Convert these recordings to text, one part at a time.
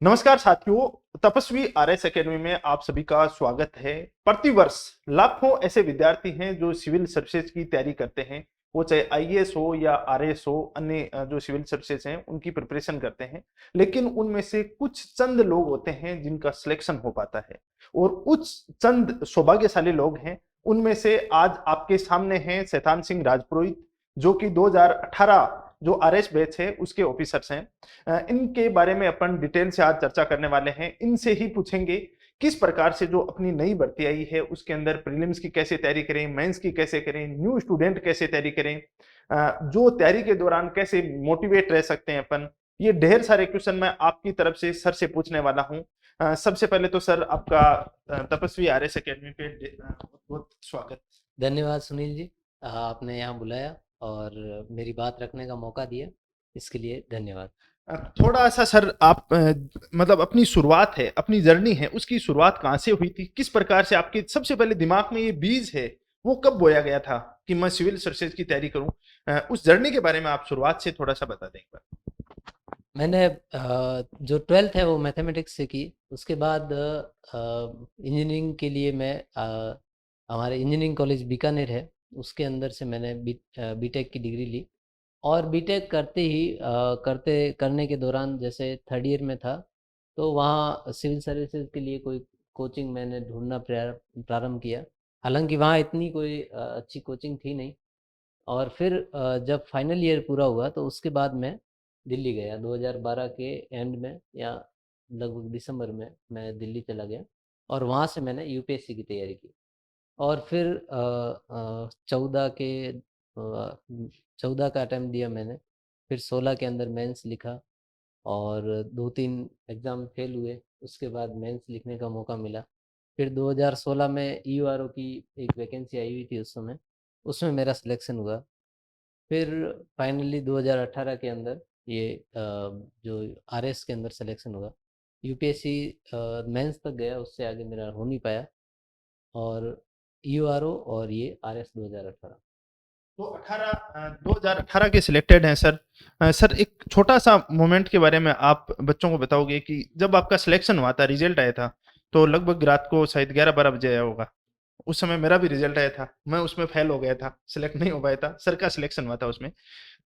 नमस्कार साथियों। तपस्वी आरएस एकेडमी में आप सभी का स्वागत है। प्रतिवर्ष लाखों ऐसे विद्यार्थी हैं जो सिविल सर्विसेज की तैयारी करते हैं। वो चाहे आईएएस हो या आरएएस हो, अन्य जो सिविल सर्विसेज हैं उनकी प्रिपरेशन करते हैं। लेकिन उनमें से कुछ चंद लोग होते हैं जिनका सिलेक्शन हो पाता है, और उस चंद सौभाग्यशाली लोग हैं। उनमें से आज आपके सामने हैं शैतान सिंह राजपुरोहित, जो कि 2018 जो आरएस बैच है उसके ऑफिसर्स हैं। इनके बारे में अपन डिटेल से आज चर्चा करने वाले हैं। इनसे ही पूछेंगे किस प्रकार से जो अपनी नई भर्ती आई है उसके अंदर प्रीलिम्स की कैसे तैयारी करें, मेंस की कैसे करें, न्यू स्टूडेंट कैसे तैयारी करें, जो तैयारी के दौरान कैसे मोटिवेट रह सकते हैं अपन। ये ढेर सारे क्वेश्चन मैं आपकी तरफ से सर से पूछने वाला हूं। सबसे पहले तो सर आपका तपस्वी आरएस एकेडमी पे बहुत बहुत स्वागत। धन्यवाद सुनील जी। आपने यहाँ बुलाया और मेरी बात रखने का मौका दिया, इसके लिए धन्यवाद। थोड़ा सा सर आप मतलब अपनी शुरुआत है, अपनी जर्नी है, उसकी शुरुआत कहाँ से हुई थी, किस प्रकार से आपके सबसे पहले दिमाग में ये बीज है वो कब बोया गया था कि मैं सिविल सर्विसेज की तैयारी करूं। उस जर्नी के बारे में आप शुरुआत से थोड़ा सा बता दें एक बार। मैंने जो 12th है वो मैथमेटिक्स से की। उसके बाद इंजीनियरिंग के लिए मैं हमारे इंजीनियरिंग कॉलेज बीकानेर है, उसके अंदर से मैंने बीटेक की डिग्री ली। और बीटेक करते ही करते करने के दौरान जैसे थर्ड ईयर में था, तो वहाँ सिविल सर्विसेज के लिए कोई कोचिंग मैंने ढूंढना प्रारंभ किया। हालांकि वहाँ इतनी कोई अच्छी कोचिंग थी नहीं। और फिर जब फाइनल ईयर पूरा हुआ तो उसके बाद मैं दिल्ली गया 2012 के एंड में, या लगभग दिसंबर में मैं दिल्ली चला गया। और वहाँ से मैंने यूपीएससी की तैयारी की। और फिर 14 का अटैम्प्ट दिया मैंने। फिर 16 के अंदर मेंस लिखा और 2-3 एग्ज़ाम फेल हुए। उसके बाद मेंस लिखने का मौका मिला। फिर 2016 में ईयूआरओ की एक वैकेंसी आई हुई थी उस समय, उसमें मेरा सिलेक्शन हुआ। फिर फाइनली 2018 के अंदर ये जो आरएस के अंदर सिलेक्शन हुआ। यूपीएससी मेंस तक गया, उससे आगे मेरा हो नहीं पाया। और ईयूआरओ और ये आरएस 2018। तो 2018 के सिलेक्टेड हैं सर। सर एक छोटा सा मोमेंट के बारे में आप बच्चों को बताओगे कि जब आपका सिलेक्शन हुआ था, रिजल्ट आया था, तो लगभग रात को शायद 11-12 बजे आया होगा। उस समय मेरा भी रिजल्ट आया था, मैं उसमें फेल हो गया था, सिलेक्ट नहीं हो पाया था, सर का सिलेक्शन हुआ था उसमें।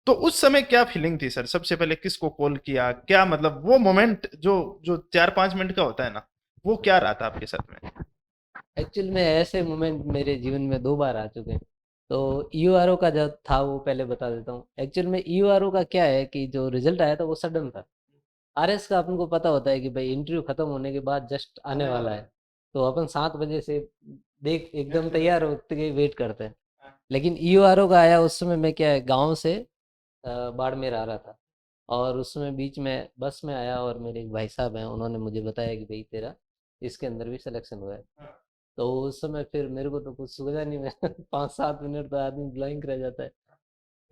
तो उस समय क्या फीलिंग थी सर? सबसे पहले किसको कॉल किया, क्या मतलब वो मोमेंट जो जो 4-5 मिनट का होता है ना, वो क्या रहा था आपके साथ में? एक्चुअल में ऐसे मोमेंट मेरे जीवन में 2 बार आ चुके हैं। तो ईयूआरओ का जो था वो पहले बता देता हूँ। एक्चुअल में ईयूआरओ का क्या है कि जो रिजल्ट आया था वो सडन था। आरएस का अपन को पता होता है कि भाई इंटरव्यू खत्म होने के बाद जस्ट आने आने वाला वाला है। है। तो अपन 7 बजे से देख एकदम तैयार होते के वेट करते हैं। लेकिन ईयूआरओ का आया उस समय मैं क्या है, गांव से बाड़मेर आ रहा था। और उसमें बीच में बस में आया और मेरे एक भाई साहब हैं, उन्होंने मुझे बताया कि भाई तेरा इसके अंदर भी सिलेक्शन हुआ है। तो उस समय फिर मेरे को तो कुछ सूझा नहीं। मैं 5-7 मिनट तो आदमी ब्लैंक रह जाता है।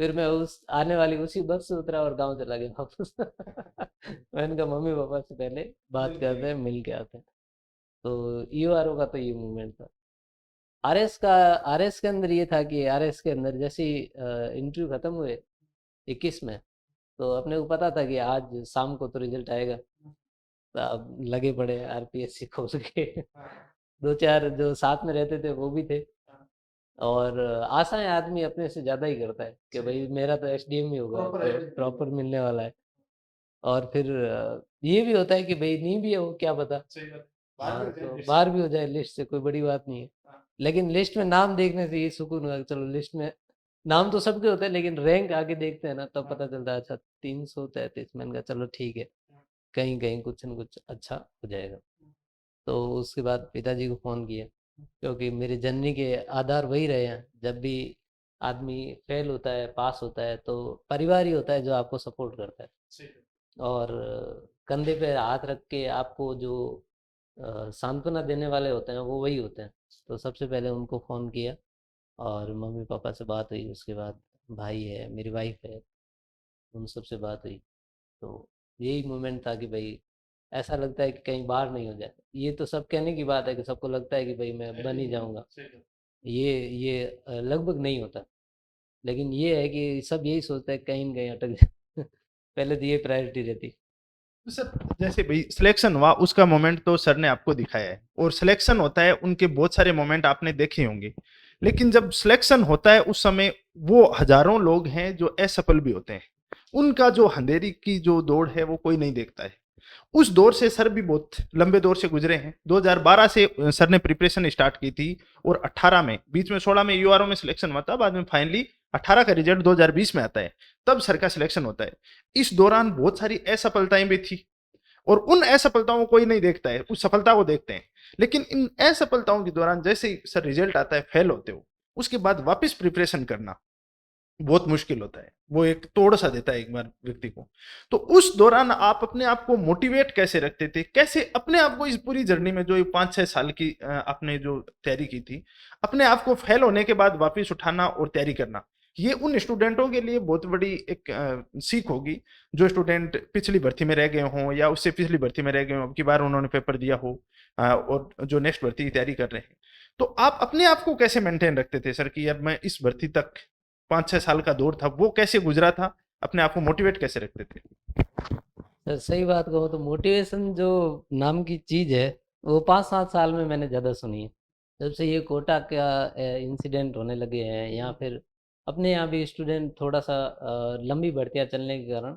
फिर मैं उस आने वाली उसी बस से उतरा और गांव चला गया वापस। मैंने कहा मम्मी पापा से पहले बात करते हैं, मिल के आते हैं। तो ईओआरओ का तो ये मूवमेंट था। आरएस का आरएस के अंदर ये था कि आरएस के अंदर जैसे ही इंटरव्यू खत्म हुए 21 में, तो अपने को पता था कि आज शाम को तो रिजल्ट आएगा। तो अब लगे पड़े आरपीएससी खोल के। 2-4 जो साथ में रहते थे वो भी थे। और आशाएं आदमी अपने से ज्यादा ही करता है कि भाई मेरा तो एसडीएम ही होगा, प्रॉपर तो प्रॉपर मिलने वाला है। और फिर ये भी होता है कि भाई नहीं भी हो क्या पता। सही बात। बाहर भी हाँ, हो जाए तो लिस्ट से। बाहर भी हो जाए लिस्ट से, कोई बड़ी बात नहीं है। लेकिन लिस्ट में नाम देखने से ये सुकून हुआ कि चलो लिस्ट में नाम तो सबके होते हैं, लेकिन रैंक आगे देखते हैं ना तब पता चलता है अच्छा 333। मैंने कहा चलो ठीक है, कहीं कहीं कुछ न कुछ अच्छा हो जाएगा। तो उसके बाद पिताजी को फ़ोन किया, क्योंकि मेरी जननी के आधार वही रहे हैं। जब भी आदमी फेल होता है पास होता है तो परिवार ही होता है जो आपको सपोर्ट करता है। और कंधे पे हाथ रख के आपको जो सांत्वना देने वाले होते हैं वो वही होते हैं। तो सबसे पहले उनको फ़ोन किया और मम्मी पापा से बात हुई। उसके बाद भाई है, मेरी वाइफ है, उन सब से बात हुई। तो यही मोमेंट था कि भाई ऐसा लगता है कि कहीं बाहर नहीं हो जाए। ये तो सब कहने की बात है कि सबको लगता है कि भाई मैं बन ही जाऊंगा। ये लगभग नहीं होता। लेकिन ये है कि सब यही सोचते हैं कहीं न कहीं अटक जाए। पहले तो ये प्रायोरिटी रहती। तो सर जैसे भाई सिलेक्शन हुआ उसका मोमेंट तो सर ने आपको दिखाया है और सिलेक्शन होता है उनके बहुत सारे मोमेंट आपने देखे होंगे, लेकिन जब सिलेक्शन होता है उस समय वो हजारों लोग हैं जो असफल भी होते हैं, उनका जो अंधेरी की जो दौड़ है वो कोई नहीं देखता है। उस दौर से सर भी बहुत लंबे दौर से गुजरे हैं। 2012 से सर ने प्रिपरेशन स्टार्ट की थी और 18 में, बीच में 16 में यूआरओ में सिलेक्शन हुआ था, बाद में फाइनली 18 का रिजल्ट 2020 में आता है, तब सर का सिलेक्शन होता है। इस दौरान बहुत सारी असफलताएं भी थी और उन असफलताओं को कोई नहीं देखता है, उस सफलता को देखते हैं। लेकिन इन असफलताओं के दौरान जैसे ही सर रिजल्ट आता है, फेल होते हो, उसके बाद वापस प्रिपरेशन करना बहुत मुश्किल होता है, वो एक तोड़ सा देता है एक बार व्यक्ति को। तो उस दौरान आप अपने आप को मोटिवेट कैसे रखते थे, कैसे अपने आप को इस पूरी जर्नी में जो ये 5-6 साल की आपने जो तैयारी की थी, अपने आप को फेल होने के बाद वापस उठाना और तैयारी करना, ये उन स्टूडेंटों के लिए बहुत बड़ी एक सीख होगी जो स्टूडेंट पिछली भर्ती में रह गए हों या उससे पिछली भर्ती में रह गए हों, अब की बार उन्होंने पेपर दिया हो और जो नेक्स्ट भर्ती की तैयारी कर रहे हैं। तो आप अपने आप को कैसे मेंटेन रखते थे सर कि यार मैं इस भर्ती तक 5-6 साल का दौर था, वो कैसे गुजरा था? अपने आप को मोटिवेट कैसे रखते थे? सर सही बात कहूँ तो मोटिवेशन जो नाम की चीज़ है वो 5-7 साल में मैंने ज़्यादा सुनी है। जब से ये कोटा का इंसिडेंट होने लगे हैं या फिर अपने यहाँ भी स्टूडेंट थोड़ा सा लंबी भर्तियाँ चलने के कारण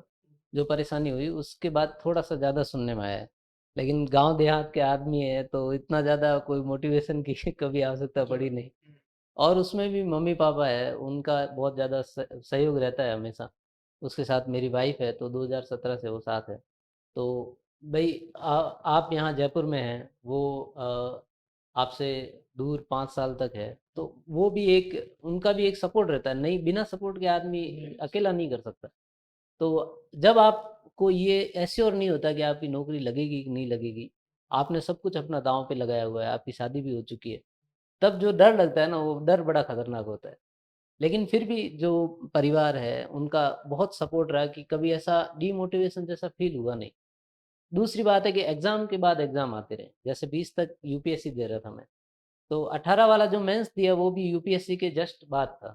जो परेशानी हुई उसके बाद थोड़ा सा ज़्यादा सुनने में आया है। लेकिन गांव देहात के आदमी है तो इतना ज़्यादा कोई मोटिवेशन की कभी आवश्यकता पड़ी नहीं। और उसमें भी मम्मी पापा है उनका बहुत ज़्यादा सहयोग रहता है हमेशा। उसके साथ मेरी वाइफ है तो 2017 से वो साथ है। तो भाई आप यहाँ जयपुर में हैं, वो आपसे दूर 5 साल तक है, तो वो भी एक उनका भी एक सपोर्ट रहता है, नहीं बिना सपोर्ट के आदमी अकेला नहीं कर सकता। तो जब आपको ये एश्योर नहीं होता कि आपकी नौकरी लगेगी कि नहीं लगेगी, आपने सब कुछ अपना दाँव पे लगाया हुआ है, आपकी शादी भी हो चुकी है, तब जो डर लगता है ना, वो डर बड़ा खतरनाक होता है। लेकिन फिर भी जो परिवार है, उनका बहुत सपोर्ट रहा कि कभी ऐसा डिमोटिवेशन जैसा फ़ील हुआ नहीं। दूसरी बात है कि एग्ज़ाम के बाद एग्ज़ाम आते रहे। जैसे 20 तक यूपीएससी दे रहा था मैं, तो 18 वाला जो मेंस दिया वो भी यूपीएससी के जस्ट बाद था।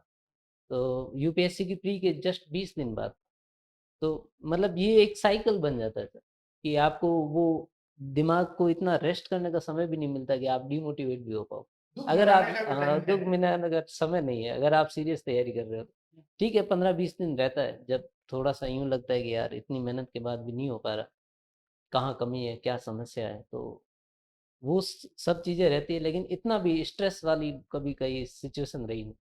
तो यूपीएससी की प्री के जस्ट 20 दिन बाद। तो मतलब ये एक साइकिल बन जाता है सर, कि आपको वो दिमाग को इतना रेस्ट करने का समय भी नहीं मिलता कि आप डिमोटिवेट भी हो पाओ। अगर आप दुःख मिटाने का समय नहीं है, अगर आप सीरियस तैयारी कर रहे हो, तो ठीक है 15-20 दिन रहता है, जब थोड़ा-सा यूँ लगता है कि यार इतनी मेहनत के बाद भी नहीं हो पा रहा, कहाँ कमी है, क्या समस्या है, तो वो सब चीज़ें रहती है, लेकिन इतना भी स्ट्रेस वाली कभी कहीं सिचुएशन रही नहीं।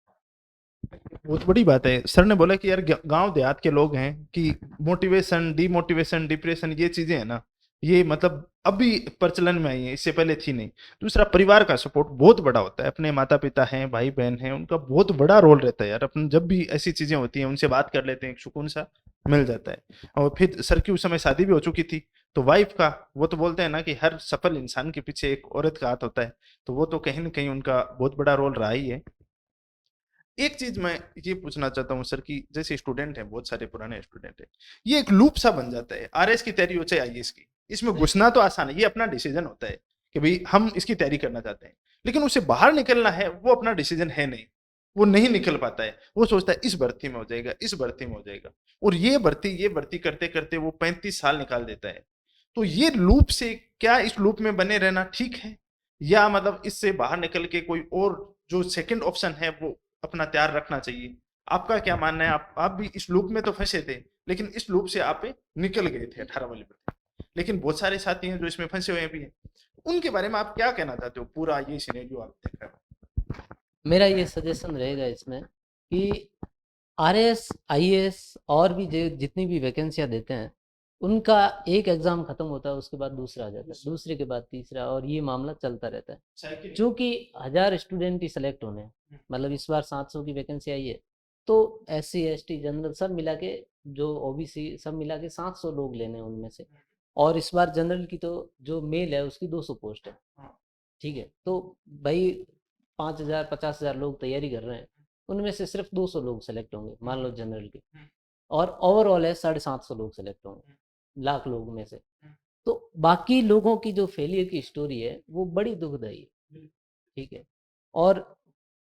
बहुत बड़ी बात है। सर ने बोला कि यार गाँव देहात के लोग हैं कि मोटिवेशन, डिमोटिवेशन, डिप्रेशन ये चीज़ें हैं ना, ये मतलब अभी प्रचलन में आई है, इससे पहले थी नहीं। दूसरा परिवार का सपोर्ट बहुत बड़ा होता है, अपने माता-पिता हैं, भाई-बहन हैं, उनका बहुत बड़ा रोल रहता है यार। अपन जब भी ऐसी चीज़ें होती हैं, उनसे बात कर लेते हैं, एक सुकून सा मिल जाता है। और फिर सर की उस समय शादी भी हो चुकी थी, तो वाइफ़ का वो तो बोलते हैं ना कि हर सफल इंसान के पीछे एक औरत का हाथ होता है, तो वो तो कहीं न कहीं उनका बहुत बड़ा रोल रहा ही है। एक चीज मैं ये पूछना चाहता हूँ सर कि जैसे स्टूडेंट हैं, बहुत सारे पुराने स्टूडेंट हैं, ये एक लूप सा बन जाता है, आरएस की तैयारी हो चाहे आईएएस की, इसमें घुसना तो आसान है, ये अपना डिसीजन होता है कि भाई हम इसकी तैयारी करना चाहते हैं, लेकिन उसे बाहर निकलना है वो अपना डिसीजन है नहीं, वो नहीं निकल पाता है, वो सोचता है इस भर्ती में हो जाएगा, इस भर्ती में हो जाएगा, और ये भर्ती करते करते वो 35 साल निकाल देता है। तो ये लूप से, क्या इस लूप में बने रहना ठीक है, या मतलब इससे बाहर निकल के कोई और जो सेकंड ऑप्शन है वो अपना तैयार रखना चाहिए? आपका क्या मानना है? आप भी इस लूप में तो फंसे थे, लेकिन इस लूप से आप निकल गए थे 18 वाले पे, लेकिन बहुत सारे साथी हैं जो इसमें फंसे हुए भी हैं, उनके बारे में आप क्या कहना चाहते हो? पूरा ये सिनेरियो आप देख रहे मेरा ये सजेशन रहेगा इसमें कि आरएएस, आईएएस और भी जितनी भी वैकेंसियाँ देते हैं, उनका एक एग्ज़ाम खत्म होता है, उसके बाद दूसरा आ जाता है, दूसरे के बाद तीसरा, और ये मामला चलता रहता है। हो। चूँकि 1000 स्टूडेंट ही सेलेक्ट होने हैं, मतलब इस बार 700 की वैकेंसी आई है, तो एससी, एसटी, जनरल सब मिला के, जो ओबीसी सब मिला के 700 लोग लेने हैं उनमें से। और इस बार जनरल की तो जो मेल है उसकी 200 पोस्ट है, ठीक है? तो भाई 5000 50,000 लोग तैयारी कर रहे हैं, उनमें से सिर्फ 200 लोग सेलेक्ट होंगे, मान लो जनरल के, और ओवरऑल है 750 लोग सेलेक्ट होंगे, लाख लोग में से। तो बाकी लोगों की जो फेलियर की स्टोरी है वो बड़ी दुखदाई है, ठीक है? और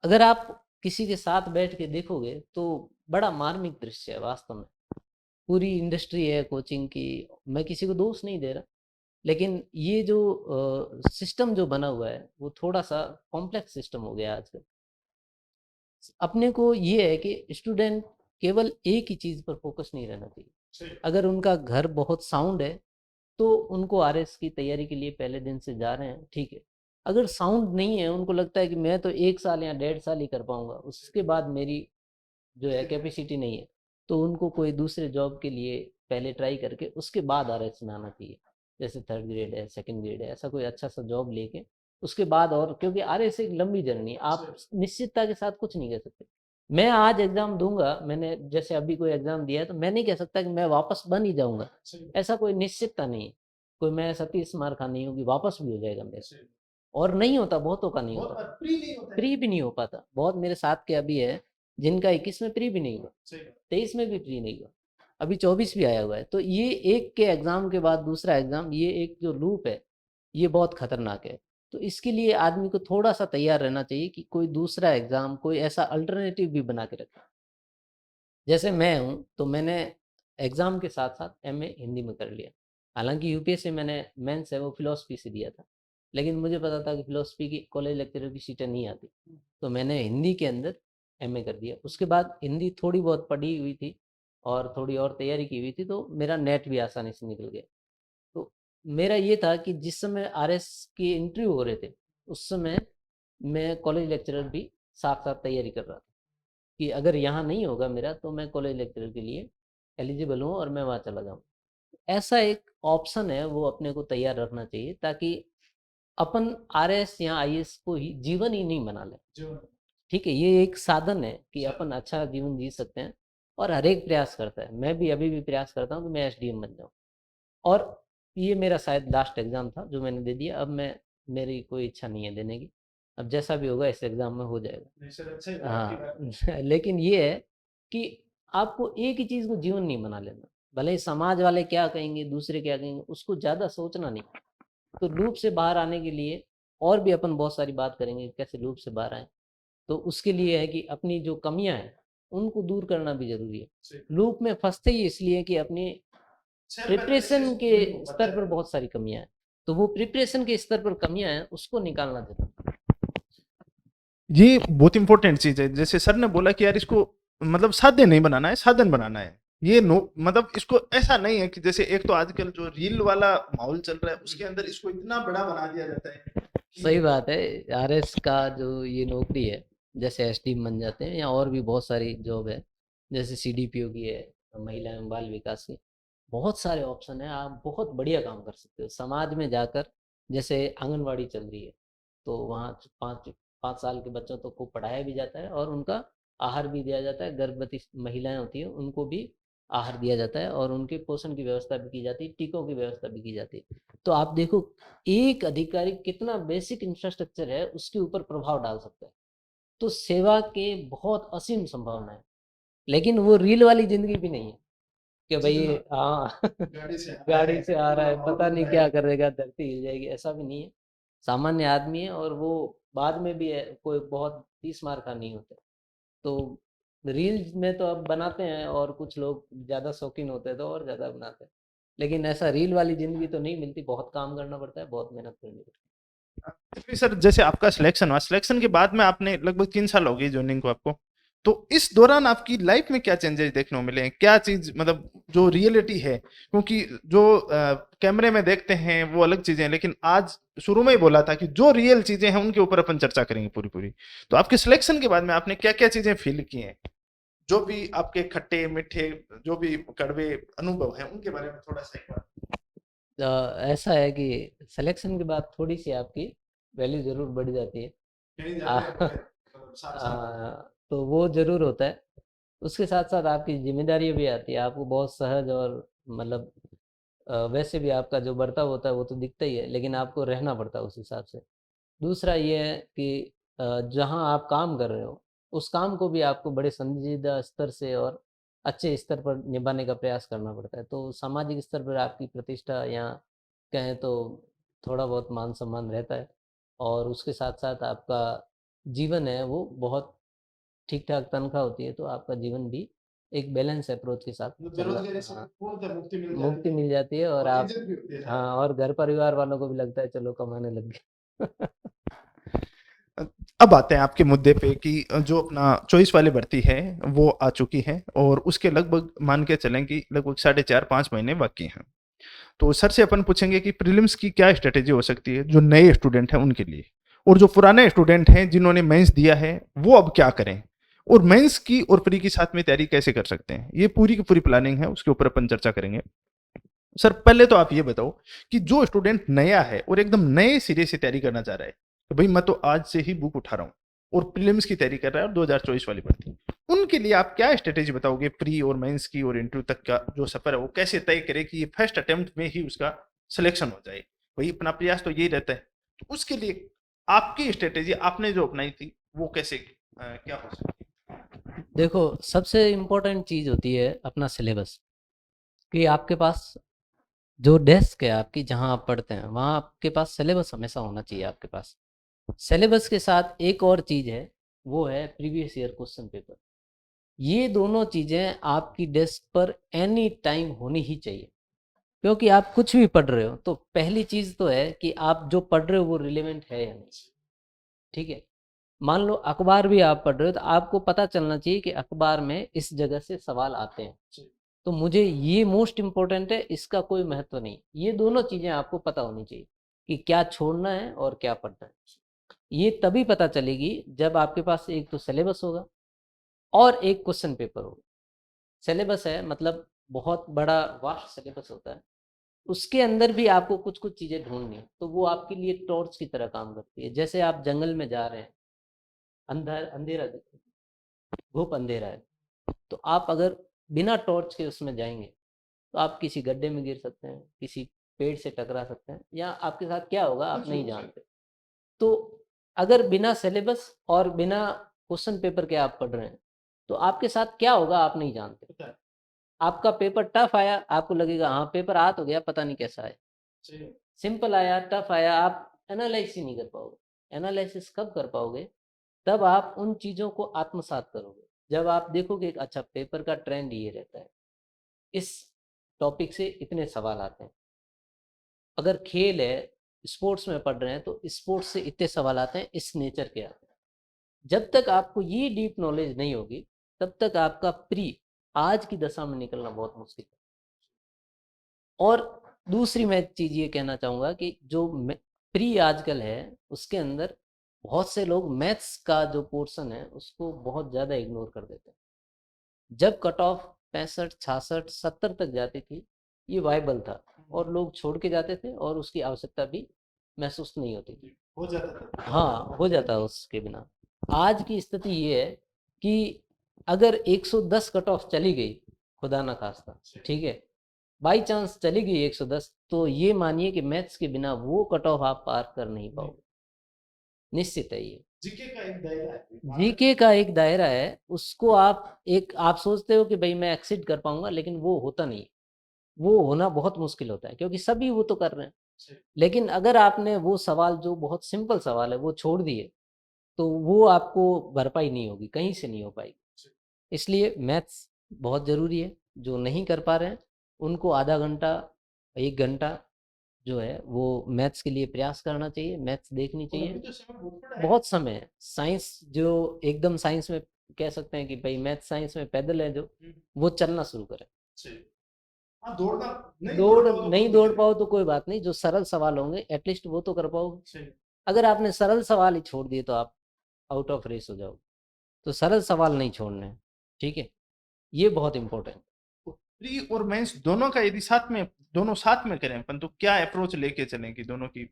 अगर आप किसी के साथ बैठ के देखोगे तो बड़ा मार्मिक दृश्य है वास्तव में। पूरी इंडस्ट्री है कोचिंग की, मैं किसी को दोष नहीं दे रहा, लेकिन ये जो सिस्टम जो बना हुआ है वो थोड़ा सा कॉम्प्लेक्स सिस्टम हो गया आजकल। अपने को ये है कि स्टूडेंट केवल एक ही चीज़ पर फोकस नहीं रहना चाहिए। अगर उनका घर बहुत साउंड है तो उनको आरएस की तैयारी के लिए पहले दिन से जा रहे हैं, ठीक है। अगर साउंड नहीं है, उनको लगता है कि मैं तो 1 साल या 1.5 साल ही कर पाऊंगा, उसके बाद मेरी जो है कैपेसिटी नहीं है, तो उनको कोई दूसरे जॉब के लिए पहले ट्राई करके उसके बाद आरएस में आना चाहिए। जैसे 3rd ग्रेड है, 2nd ग्रेड है, ऐसा कोई अच्छा सा जॉब लेके उसके बाद, और क्योंकि आरएस एक लंबी जर्नी, आप निश्चितता के साथ कुछ नहीं कर सकते। मैं आज एग्जाम दूंगा, मैंने जैसे अभी कोई एग्जाम दिया है, तो मैं नहीं कह सकता कि मैं वापस बन ही जाऊंगा, ऐसा कोई निश्चितता नहीं है। कोई मैं सतीश मार खा नहीं होगी, वापस भी हो जाएगा मेरे, और नहीं होता, बहुतों का नहीं होता, प्री भी नहीं हो पाता। बहुत मेरे साथ के अभी है जिनका 21 में प्री भी नहीं हुआ, 23 में भी प्री नहीं हुआ, अभी 24 भी आया हुआ है। तो ये एक के एग्जाम के बाद दूसरा एग्जाम, ये एक जो लूप है ये बहुत खतरनाक है। तो इसके लिए आदमी को थोड़ा सा तैयार रहना चाहिए कि कोई दूसरा एग्जाम, कोई ऐसा अल्टरनेटिव भी बना के रखे। जैसे मैं हूँ, तो मैंने एग्जाम के साथ साथ एमए हिंदी में कर लिया। हालांकि यूपीएससी मैंने मेंस है वो फिलोसफी से दिया था, लेकिन मुझे पता था कि फिलोसफी की कॉलेज लेक्चरर की सीटें नहीं आती, तो मैंने हिंदी के अंदर एमए कर दिया। उसके बाद हिंदी थोड़ी बहुत पढ़ी हुई थी और थोड़ी और तैयारी की हुई थी, तो मेरा नेट भी आसानी से निकल गया। तो मेरा ये था कि जिस समय आरएस की इंटरव्यू हो रहे थे, उस समय मैं कॉलेज लेक्चरर भी साथ साथ तैयारी कर रहा था कि अगर यहाँ नहीं होगा मेरा, तो मैं कॉलेज लेक्चरर के लिए एलिजिबल हूँ और मैं वहाँ चला जाऊँ। ऐसा एक ऑप्शन है, वो अपने को तैयार रखना चाहिए, ताकि अपन आरएस या आईएएस को ही जीवन ही नहीं बना ले। ठीक है, ये एक साधन है कि अपन अच्छा जीवन जी सकते हैं, और हर एक प्रयास करता है। मैं भी अभी भी प्रयास करता हूँ कि मैं एसडीएम बन जाऊँ। और ये मेरा शायद लास्ट एग्ज़ाम था जो मैंने दे दिया। अब मैं, मेरी कोई इच्छा नहीं है देने की, अब जैसा भी होगा इस एग्ज़ाम में हो जाएगा। हाँ लेकिन ये है कि आपको एक ही चीज़ को जीवन नहीं बना लेना, भले ही समाज वाले क्या कहेंगे, दूसरे क्या कहेंगे, उसको ज़्यादा सोचना नहीं। तो लूप से बाहर आने के लिए और भी अपन बहुत सारी बात करेंगे, कैसे लूप से बाहर आए। तो उसके लिए है कि अपनी जो कमियां हैं उनको दूर करना भी जरूरी है। लूप में फंसते ही इसलिए कि अपनी प्रिपरेशन के स्तर पर बहुत सारी कमियां हैं, तो वो प्रिपरेशन के स्तर पर कमियां हैं, उसको निकालना जरूरी है। ये बहुत इंपॉर्टेंट चीज है। जैसे सर ने बोला कि यार इसको मतलब साध्य नहीं बनाना है, साधन बनाना है। ये नो मतलब इसको ऐसा नहीं है कि जैसे एक तो आजकल जो रील वाला माहौल चल रहा है उसके अंदर इसको इतना बड़ा बना दिया जाता है सही कि बात है। आरएस का जो ये नौकरी है, जैसे एसडीएम बन जाते हैं, या और भी बहुत सारी जॉब है, जैसे सीडीपीओ की है, महिला एवं बाल विकास की, बहुत सारे ऑप्शन है। आप बहुत बढ़िया काम कर सकते हो समाज में जाकर। जैसे आंगनवाड़ी चल रही है, तो वहाँ 5 5 साल के बच्चों तो को पढ़ाया भी जाता है, और उनका आहार भी दिया जाता है। गर्भवती महिलाएं होती हैं उनको भी आहार दिया जाता है, और उनके पोषण की व्यवस्था भी की जाती है, टीकों की व्यवस्था भी की जाती है। तो आप देखो, एक अधिकारी कितना बेसिक इंफ्रास्ट्रक्चर है उसके ऊपर प्रभाव डाल सकता है। तो सेवा के बहुत असीम संभावना है, लेकिन वो रील वाली जिंदगी भी नहीं है कि भाई हाँ गाड़ी से आ रहा है, पता नहीं क्या करेगा, धरती हिल जाएगी, ऐसा भी नहीं है। सामान्य आदमी है, और वो बाद में भी है, कोई बहुत 30 मार का नहीं होता। तो रील्स में तो अब बनाते हैं, और कुछ लोग ज़्यादा शौकीन होते हैं तो और ज़्यादा बनाते हैं, लेकिन ऐसा रील वाली ज़िंदगी तो नहीं मिलती। बहुत काम करना पड़ता है, बहुत मेहनत करनी पड़ती फिर सर जैसे आपका सिलेक्शन हुआ, सिलेक्शन के बाद में आपने लगभग 3 साल हो गई ज्वाइनिंग को आपको, तो इस दौरान आपकी लाइफ में क्या चेंजेस देखने को मिले हैं? क्या चीज मतलब जो रियलिटी है, क्योंकि जो कैमरे में देखते हैं वो अलग चीजें हैं, लेकिन आज शुरू में ही बोला था कि जो रियल चीजें हैं उनके ऊपर अपन चर्चा करेंगे पूरी पूरी। तो आपके सिलेक्शन के बाद में आपने क्या क्या चीजें फील की हैं, जो भी आपके खट्टे मीठे जो भी कड़वे अनुभव हैं उनके बारे में थोड़ा सा एक बार। है। ऐसा है कि सिलेक्शन के बाद थोड़ी सी आपकी वैल्यू ज़रूर बढ़ जाती है। कहीं आ, जाते रहते हैं, मतलब साथ साथ। तो वो ज़रूर होता है। उसके साथ साथ आपकी जिम्मेदारी भी आती है, आपको बहुत सहज, और मतलब वैसे भी आपका जो बर्ताव होता है वो तो दिखता ही है, लेकिन आपको रहना पड़ता है उस हिसाब से। दूसरा ये है कि जहाँ आप काम कर रहे हो, उस काम को भी आपको बड़े संजीदा स्तर से और अच्छे स्तर पर निभाने का प्रयास करना पड़ता है। तो सामाजिक स्तर पर आपकी प्रतिष्ठा, या कहें तो थोड़ा बहुत मान सम्मान रहता है, और उसके साथ साथ आपका जीवन है वो बहुत ठीक ठाक तनख्वाह होती है, तो आपका जीवन भी एक बैलेंस अप्रोच के साथ चलना। बेरोजगारी से हाँ, पूर्णतः मुक्ति मिल जाती मुक्ति है मिल जाती है और और आप, इज्जत भी होती है। हाँ, और घर परिवार वालों को भी लगता है चलो कमाने लग गए। अब आते हैं आपके मुद्दे पे कि जो अपना चॉइस वाली भर्ती है वो आ चुकी है और उसके लगभग मान के चलें कि लगभग 4.5-5 महीने बाकी हैं। तो सर से अपन पूछेंगे कि प्रीलिम्स की क्या स्ट्रेटेजी हो सकती है जो नए स्टूडेंट हैं उनके लिए, और जो पुराने स्टूडेंट हैं जिन्होंने मेंस दिया है वो अब क्या करें, और मेंस की और प्री की साथ में तैयारी कैसे कर सकते हैं। ये पूरी की पूरी प्लानिंग है, उसके ऊपर अपन चर्चा करेंगे। सर पहले तो आप ये बताओ कि जो स्टूडेंट नया है और एकदम नए सिरे से तैयारी करना चाह रहा है कि भाई मैं तो आज से ही बुक उठा रहा हूँ और प्रीलिम्स की तैयारी कर रहा है और 2024 वाली भर्ती, उनके लिए आप क्या स्ट्रेटेजी बताओगे प्री और मेंस की और इंटरव्यू तक का जो सफर है वो कैसे तय करे कि ये फर्स्ट अटेम्प्ट में ही उसका सिलेक्शन हो जाए। वही अपना प्रयास तो यही रहता है, तो उसके लिए आपकी स्ट्रेटेजी आपने जो अपनाई थी वो कैसे क्या हो सकती देखो, सबसे इम्पोर्टेंट चीज़ होती है अपना सिलेबस, कि आपके पास जो डेस्क है आपकी, जहाँ आप पढ़ते हैं, वहाँ आपके पास सिलेबस हमेशा होना चाहिए आपके पास। सिलेबस के साथ एक और चीज़ है, वो है प्रीवियस ईयर क्वेश्चन पेपर। ये दोनों चीज़ें आपकी डेस्क पर एनी टाइम होनी ही चाहिए, क्योंकि आप कुछ भी पढ़ रहे हो तो पहली चीज़ तो है कि आप जो पढ़ रहे हो वो रिलेवेंट है या नहीं। ठीक है, मान लो अखबार भी आप पढ़ रहे हो तो आपको पता चलना चाहिए कि अखबार में इस जगह से सवाल आते हैं, तो मुझे ये मोस्ट इम्पोर्टेंट है, इसका कोई महत्व नहीं। ये दोनों चीज़ें आपको पता होनी चाहिए कि क्या छोड़ना है और क्या पढ़ना है। ये तभी पता चलेगी जब आपके पास एक तो सिलेबस होगा और एक क्वेश्चन पेपर होगा। सिलेबस है मतलब बहुत बड़ा वास्ट सिलेबस होता है, उसके अंदर भी आपको कुछ कुछ चीज़ें ढूंढनी है, तो वो आपके लिए टॉर्च की तरह काम करती है। जैसे आप जंगल में जा रहे हैं, अंधेरा, धूप अंधेरा है, तो आप अगर बिना टॉर्च के उसमें जाएंगे तो आप किसी गड्ढे में गिर सकते हैं, किसी पेड़ से टकरा सकते हैं, या आपके साथ क्या होगा आप नहीं जानते। तो अगर बिना सिलेबस और बिना क्वेश्चन पेपर के आप पढ़ रहे हैं तो आपके साथ क्या होगा आप नहीं जानते। है? आपका पेपर टफ आया, आपको लगेगा हाँ पेपर आ तो गया, पता नहीं कैसा है। सिंपल आया, टफ आया, आप एनालाइज ही नहीं कर पाओगे। एनालिसिस कब कर पाओगे, तब आप उन चीज़ों को आत्मसात करोगे, जब आप देखोगे कि अच्छा पेपर का ट्रेंड ये रहता है, इस टॉपिक से इतने सवाल आते हैं। अगर खेल है, स्पोर्ट्स में पढ़ रहे हैं तो स्पोर्ट्स से इतने सवाल आते हैं, इस नेचर के आते हैं। जब तक आपको ये डीप नॉलेज नहीं होगी तब तक आपका प्री आज की दशा में निकलना बहुत मुश्किल है। और दूसरी मैं चीज़ ये कहना चाहूँगा कि जो प्री आजकल है उसके अंदर बहुत से लोग मैथ्स का जो पोर्शन है उसको बहुत ज़्यादा इग्नोर कर देते हैं। जब कट ऑफ 65, 66, 70 तक जाती थी, ये वायबल था और लोग छोड़ के जाते थे और उसकी आवश्यकता भी महसूस नहीं होती थी। हो जाता था। हाँ, हो जाता है उसके बिना। आज की स्थिति ये है कि अगर 110 कट ऑफ चली गई, खुदा ना खास्ता, ठीक है, बाई चांस चली गई 110, तो ये मानिए कि मैथ्स के बिना वो कट ऑफ आप पार कर नहीं पाओगे, निश्चित है ये। जीके का एक दायरा है। जीके का एक दायरा है, उसको आप सोचते हो कि भाई मैं एक्सिड कर पाऊंगा, लेकिन वो होता नहीं। वो होना बहुत मुश्किल होता है क्योंकि सभी वो तो कर रहे हैं। लेकिन अगर आपने वो सवाल जो बहुत सिंपल सवाल है वो छोड़ दिए तो वो आपको भरपाई नहीं होगी, कहीं से नहीं हो पाएगी। इसलिए मैथ्स बहुत ज़रूरी है। जो नहीं कर पा रहे हैं उनको आधा घंटा, 1 घंटा जो है वो मैथ्स के लिए प्रयास करना चाहिए, मैथ्स देखनी और अभी चाहिए। तो समय बहुत बड़ा है। बहुत समय है। साइंस जो एकदम साइंस में कह सकते हैं कि भाई मैथ साइंस में पैदल है जो, वो चलना शुरू करें। सही। हाँ, दौड़ना नहीं दौड़ दौड़ पाओ तो नहीं कोई दौड़ दिक्कत पाओ तो कोई बात नहीं, जो सरल सवाल होंगे एटलीस्ट वो तो कर पाओगे। सही। अगर आपने सरल सवाल ही छोड़ दिए तो आप आउट ऑफ रेस हो जाओगे। तो सरल सवाल नहीं छोड़ने हैं, ठीक है, ये बहुत इंपॉर्टेंट। प्री और मेंस दोनों का यदि दोनों साथ में करें अपन तो क्या अप्रोच लेके चलें कि दोनों की।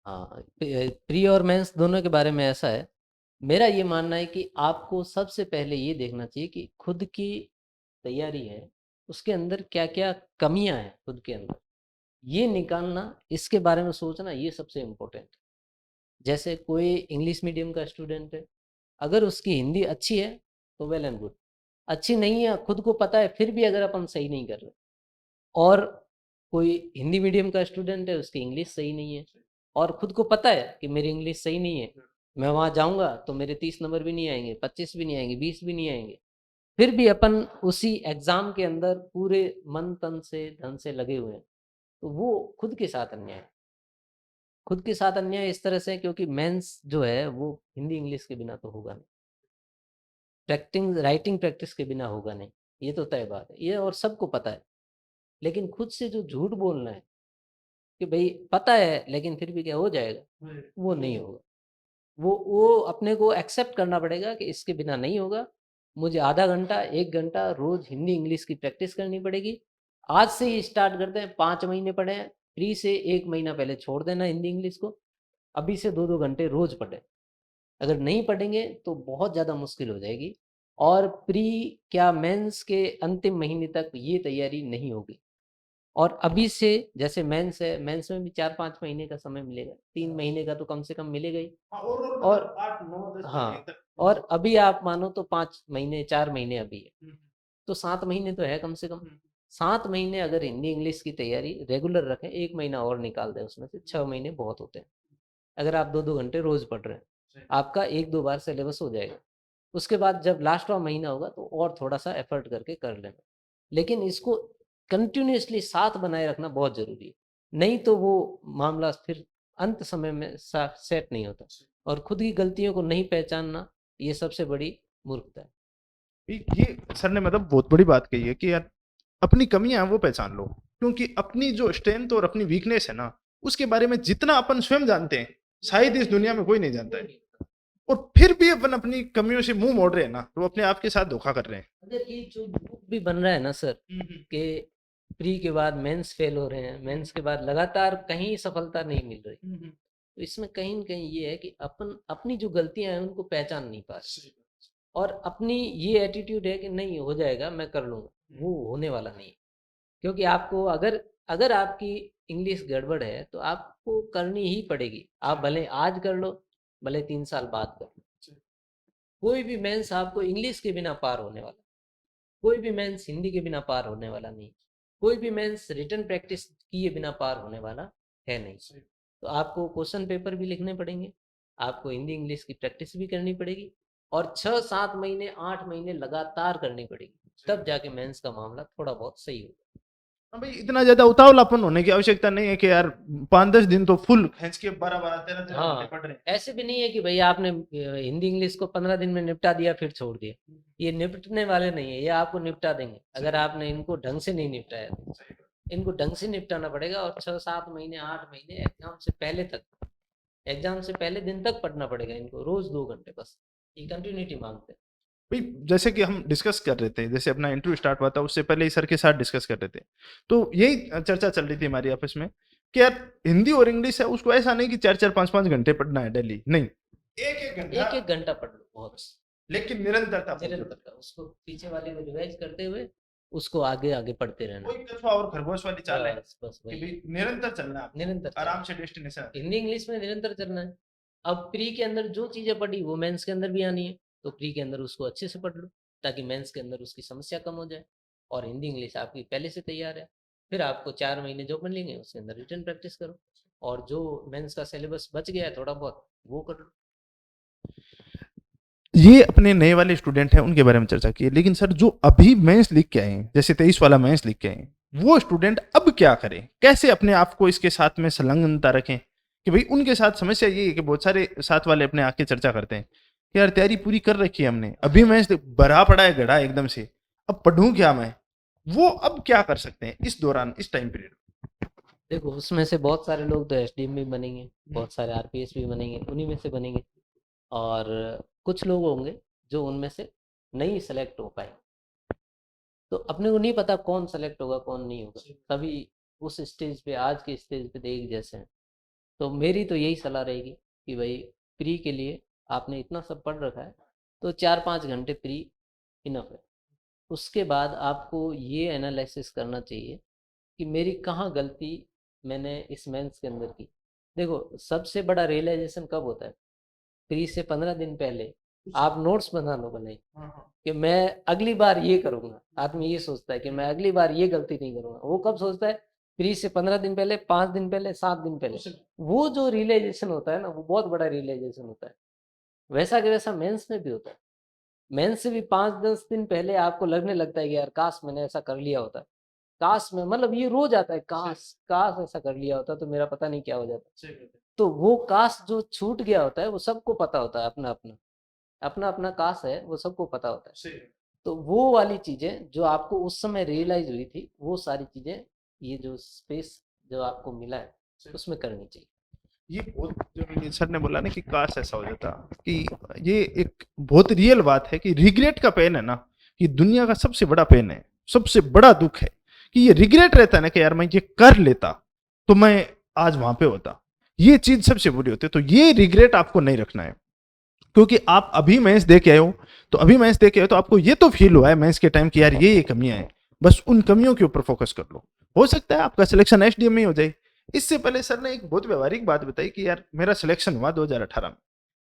हाँ, प्री और मेंस दोनों के बारे में ऐसा है, मेरा ये मानना है कि आपको सबसे पहले ये देखना चाहिए कि खुद की तैयारी है उसके अंदर क्या क्या कमियां हैं खुद के अंदर, ये निकालना, इसके बारे में सोचना, ये सबसे इम्पोर्टेंट है। जैसे कोई इंग्लिश मीडियम का स्टूडेंट है, अगर उसकी हिंदी अच्छी है तो वेल एंड गुड, अच्छी नहीं है खुद को पता है फिर भी अगर अपन सही नहीं कर रहे, और कोई हिंदी मीडियम का स्टूडेंट है उसकी इंग्लिश सही नहीं है और खुद को पता है कि मेरी इंग्लिश सही नहीं है, मैं वहाँ जाऊँगा तो मेरे 30 नंबर भी नहीं आएंगे, 25 भी नहीं आएंगे, 20 भी नहीं आएंगे, फिर भी अपन उसी एग्जाम के अंदर पूरे मन तन से धन से लगे हुए हैं, तो वो खुद के साथ अन्याय है। खुद के साथ अन्याय इस तरह से, क्योंकि मेंस जो है वो हिंदी इंग्लिश के बिना तो होगा नहीं, प्रैक्टिस राइटिंग प्रैक्टिस के बिना होगा नहीं, ये तो तय बात है, ये और सबको पता है। लेकिन खुद से जो झूठ बोलना है कि भाई पता है लेकिन फिर भी क्या हो जाएगा, वो नहीं होगा। वो अपने को एक्सेप्ट करना पड़ेगा कि इसके बिना नहीं होगा। मुझे आधा घंटा 1 घंटा रोज हिंदी इंग्लिश की प्रैक्टिस करनी पड़ेगी। आज से ही स्टार्ट करते हैं, 5 महीने पढ़े हैं, प्री से 1 महीना पहले छोड़ देना हिंदी इंग्लिश को। अभी से 2-2 घंटे रोज पढ़ें। अगर नहीं पढ़ेंगे तो बहुत ज़्यादा मुश्किल हो जाएगी, और प्री क्या मेंस के अंतिम महीने तक ये तैयारी नहीं होगी। और अभी से, जैसे मेंस है, मेंस में भी 4-5 महीने का समय मिलेगा, 3 महीने का तो कम से कम मिलेगा ही। हाँ, और और 8-9-10 महीने हाँ, तक। और अभी आप मानो तो 5 महीने 4 महीने अभी है, हम्म, तो 7 महीने तो है कम से कम। हम्म, 7 महीने अगर हिंदी इंग्लिश की तैयारी रेगुलर रखें, 1 महीना और निकाल दें उसमें से, 6 महीने बहुत होते हैं। अगर आप 2-2 घंटे रोज पढ़ रहे हैं, सही। आपका 1-2 बार सिलेबस हो जाएगा। उसके बाद जब लास्ट वाला महीना होगा तो और थोड़ा सा एफर्ट करके कर लेना। लेकिन इसको कंटिन्यूअसली साथ बनाए रखना बहुत ज़रूरी है, नहीं तो वो मामला फिर अंत समय में सेट नहीं होता। और खुद की गलतियों को नहीं पहचानना, ये सबसे बड़ी मूर्खता है। ये सर ने मतलब बहुत बड़ी बात कही है कि यार अपनी कमियां हैं वो पहचान लो, क्योंकि अपनी जो स्ट्रेंथ और अपनी वीकनेस है ना, उसके बारे में जितना अपन स्वयं जानते हैं शायद इस दुनिया में कोई नहीं जानता है। और फिर भी अपन अपनी कमियों से मुंह मोड़ रहे हैं ना, तो अपने आप के साथ धोखा कर रहे हैं। अगर ये जो ग्रुप भी बन रहा है ना सर, कि प्री के बाद मेंस फेल हो रहे हैं, मेंस के बाद लगातार कहीं सफलता नहीं मिल रही, तो इसमें कहीं न कहीं ये है कि अपन अपनी जो गलतियां हैं उनको पहचान नहीं पा रहे, और अपनी ये एटीट्यूड है कि नहीं हो जाएगा, मैं कर लूंगा, वो होने वाला नहीं है। क्योंकि आपको अगर अगर आपकी इंग्लिश गड़बड़ है तो आपको करनी ही पड़ेगी, आप भले आज कर लो, भले 3 साल बाद कर लो। कोई भी मेंस आपको इंग्लिश के बिना पार होने वाला, कोई भी मेंस हिंदी के बिना पार होने वाला नहीं, कोई भी मेंस रिटन प्रैक्टिस किए बिना पार होने वाला है नहीं। तो आपको क्वेश्चन पेपर भी लिखने पड़ेंगे, आपको हिंदी इंग्लिश की प्रैक्टिस भी करनी पड़ेगी, और 6-7 महीने 8 महीने लगातार करनी पड़ेगी, तब जाके मेंस का मामला थोड़ा बहुत सही होगा। हाँ भाई, इतना ज्यादा उतावलापन होने की आवश्यकता नहीं है कि यार 5-10 दिन तो फुल खींच के 12-12 13-13 घंटे हाँ, पढ़ रहे हैं। ऐसे भी नहीं है कि भाई आपने हिंदी इंग्लिश को 15 दिन में निपटा दिया फिर छोड़ दिया, ये निपटने वाले नहीं है, ये आपको निपटा देंगे अगर आपने इनको ढंग से नहीं निपटाया तो। इनको ढंग से निपटाना पड़ेगा, और 6-7 महीने 8 महीने एग्जाम से पहले तक, एग्जाम से पहले दिन तक पढ़ना पड़ेगा इनको, रोज 2 घंटे बस। ये कंटिन्यूटी मांगते हैं। भाई जैसे कि हम डिस्कस कर रहे थे, जैसे अपना इंटरव्यू स्टार्ट हुआ था उससे पहले ही सर के साथ डिस्कस कर रहे थे, तो यही चर्चा चल रही थी हमारी आपस में कि यार हिंदी और इंग्लिश है उसको ऐसा नहीं कि 4-4 5-5 घंटे पढ़ना है डेली, नहीं, एक एक घंटा, एक एक घंटा पढ़ लो बहुत, लेकिन निरंतरता निरंतरता उसको पीछे वाले को रिवाइज करते हुए उसको आगे आगे पढ़ते रहना। कोई कछुआ और खरगोश वाली चाल है बस बस कि वही, भाई निरंतर चलना है आपको, निरंतर आराम चलना। से डेस्टिनेशन। हिंदी इंग्लिश में निरंतर चलना है। अब प्री के अंदर जो चीजें पढ़ी वो मेंस के अंदर भी आनी है, तो प्री के अंदर उसको अच्छे से पढ़ लो, ताकि मेंस के अंदर उसकी समस्या कम हो जाए। और हिंदी इंग्लिश आपकी पहले से तैयार है, फिर आपको 4 महीने जो मिलेंगे उसके अंदर रिटन प्रैक्टिस करो, और जो मेंस का सिलेबस बच गया है थोड़ा बहुत वो कर लो। ये अपने नए वाले स्टूडेंट हैं उनके बारे में चर्चा की है, लेकिन सर जो अभी मेंस लिख के आए हैं, जैसे 23 वाला मेंस लिख के आए हैं, वो स्टूडेंट अब क्या करें, कैसे अपने आप को इसके साथ में संलग्नता रखें? कि भाई उनके साथ समस्या ये है कि बहुत सारे साथ वाले अपने आके चर्चा करते हैं कि यार तैयारी पूरी कर रखी है हमने, अभी मेंस भरा पड़ा है घड़ा एकदम से, अब पढ़ूं क्या मैं? वो अब क्या कर सकते हैं इस दौरान, इस टाइम पीरियड? देखो उसमें से बहुत सारे लोग तो एसडीएम भी बनेंगे, बहुत सारे आरपीएस भी बनेंगे, उन्हीं में से बनेंगे। और कुछ लोग होंगे जो उनमें से नहीं सेलेक्ट हो पाए, तो अपने को नहीं पता कौन सेलेक्ट होगा कौन नहीं होगा, सभी उस स्टेज पे, आज के स्टेज पे एक जैसे हैं। तो मेरी तो यही सलाह रहेगी कि भाई प्री के लिए आपने इतना सब पढ़ रखा है, तो 4-5 घंटे प्री इनफ है। उसके बाद आपको ये एनालिसिस करना चाहिए कि मेरी कहाँ गलती मैंने इस मेंस के अंदर की। देखो सबसे बड़ा रियलाइजेशन कब होता है, प्री से 15 दिन पहले आप नोट्स बना लो भले कि मैं अगली बार ये करूंगा। आदमी ये सोचता है कि मैं अगली बार ये गलती नहीं करूंगा, वो कब सोचता है, प्री से 15 दिन पहले, 5 दिन पहले, 7 दिन पहले। वो जो रियलाइजेशन होता है ना, वो बहुत बड़ा रियलाइजेशन होता है। वैसा कि वैसा मेंस में भी होता है। मेंस से भी 5-10 दिन पहले आपको लगने लगता है कि यार काश मैंने ऐसा कर लिया होता, काश मैं, मतलब ये रोज आता है, काश काश ऐसा कर लिया होता तो मेरा पता नहीं क्या हो जाता। तो वो काश जो छूट गया होता है वो सबको पता होता है, अपना अपना अपना अपना काश है, वो सबको पता होता है। तो वो वाली चीजें जो आपको उस समय रियलाइज हुई थी, वो सारी चीजें ये जो स्पेस जो आपको मिला है उसमें करनी चाहिए। ये बहुत जो सर ने बोला ना कि काश ऐसा हो जाता, कि ये एक बहुत रियल बात है कि रिग्रेट का पेन है ना, ये दुनिया का सबसे बड़ा पेन है, सबसे बड़ा दुख है कि ये रिग्रेट रहता है ना कि यार मैं ये कर लेता तो मैं आज वहां पे होता। ये चीज सबसे बुरी होती है, तो ये रिग्रेट आपको नहीं रखना है, क्योंकि आप अभी मैच दे के आए हो, तो अभी मैच दे के आए हो तो आपको ये तो फील हुआ है मैच के टाइम कि यार ये कमियां हैं, बस उन कमियों के ऊपर फोकस कर लो। हो सकता है आपका सिलेक्शन एसडीएम में ही हो जाए। इससे पहले सर ने एक बहुत व्यवहारिक बात बताई कि यार मेरा सिलेक्शन हुआ 2018 में,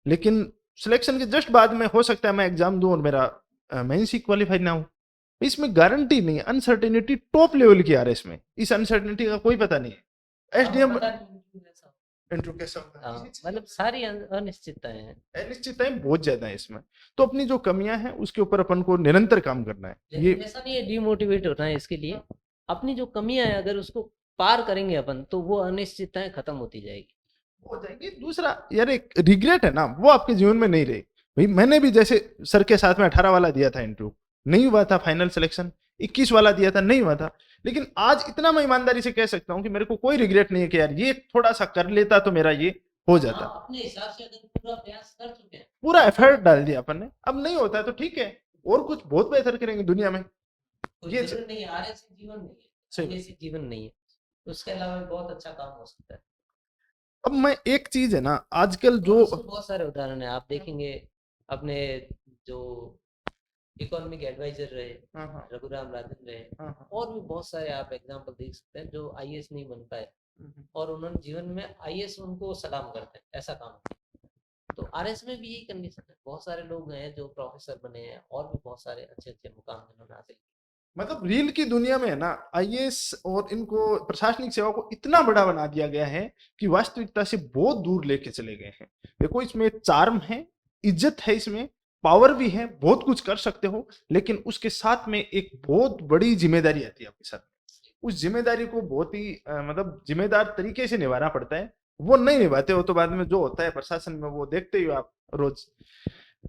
लेकिन सिलेक्शन के जस्ट बाद में हो सकता है मैं एग्जाम दूं और मेरा मेंस ही क्वालिफाई ना हो। इसमें गारंटी नहीं है, अनसर्टेनिटी टॉप लेवल की आ रहा है इसमें, इस अनसर्टेनिटी का कोई पता नहीं है। एसडीएम पता नहीं कैसा होता इंटरव्यू कैसा होगा, है। हाँ, मतलब सारी अनिश्चितताएं हैं। अनिश्चितताएं बहुत ज्यादा है इसमें। तो अपनी जो कमियां हैं उसके ऊपर अपन को निरंतर काम करना है। लेकिन ये ऐसा नहीं है डिमोटिवेट होना है इसके लिए। अपनी जो कमियां हैं अगर उसको पार करेंगे अपन, तो वो अनिश्चितताएं खत्म होती जाएगी। हो जाएंगे। दूसरा यार एक रिग्रेट है ना, वो आपके जीवन में नहीं रहे। भाई मैंने भी जैसे सर के साथ में 18 वाला दिया था इंटरव्यू, नहीं हुआ था फाइनल सिलेक्शन, 21 वाला दिया था, नहीं हुआ था, लेकिन आज इतना मैं ईमानदारी से कह सकता हूँ कि मेरे को कोई रिग्रेट नहीं है कि यार ये थोड़ा सा कर लेता तो मेरा ये हो जाता। हाँ, अपने हिसाब से अगर पूरा प्रयास कर चुके हैं, पूरा एफर्ट डाल दिया अपन ने, अब नहीं होता है तो ठीक है, और कुछ बहुत बेहतर करेंगे दुनिया में। कोई ये जरूर नहीं है, आर ऐसे जीवन नहीं है, सही। ऐसे जीवन नहीं है। उसके अलावा भी बहुत अच्छा काम हो सकता है। अब मैं एक चीज है ना आजकल और जो उसके बहुत सारे उदाहरण है, आप देखेंगे अपने जो इकोनॉमिक एडवाइजर रहे, हाँ हाँ रघुराम राजन रहे, हाँ हाँ और भी बहुत सारे आप एग्जाम्पल देख सकते हैं जो आईएएस नहीं बन पाए, और उन्होंने जीवन में आईएएस उनको सलाम करते हैं, ऐसा काम है। तो आरएस में भी यही कंडीशन है, बहुत सारे लोग हैं जो प्रोफेसर बने हैं, और भी बहुत सारे अच्छे अच्छे मुकाम जिन्होंने हासिल किए। मतलब रील की दुनिया में है ना आईएएस और इनको प्रशासनिक सेवा को इतना बड़ा बना दिया गया है कि वास्तविकता से बहुत दूर लेके चले गए हैं। देखो इसमें चार्म है, इज्जत है, इसमें पावर भी है, बहुत कुछ कर सकते हो, लेकिन उसके साथ में एक बहुत बड़ी जिम्मेदारी आती है आपके साथ। उस जिम्मेदारी को बहुत ही मतलब जिम्मेदार तरीके से निभाना पड़ता है। वो नहीं निभाते हो तो बाद में जो होता है प्रशासन में वो देखते ही हो आप रोज।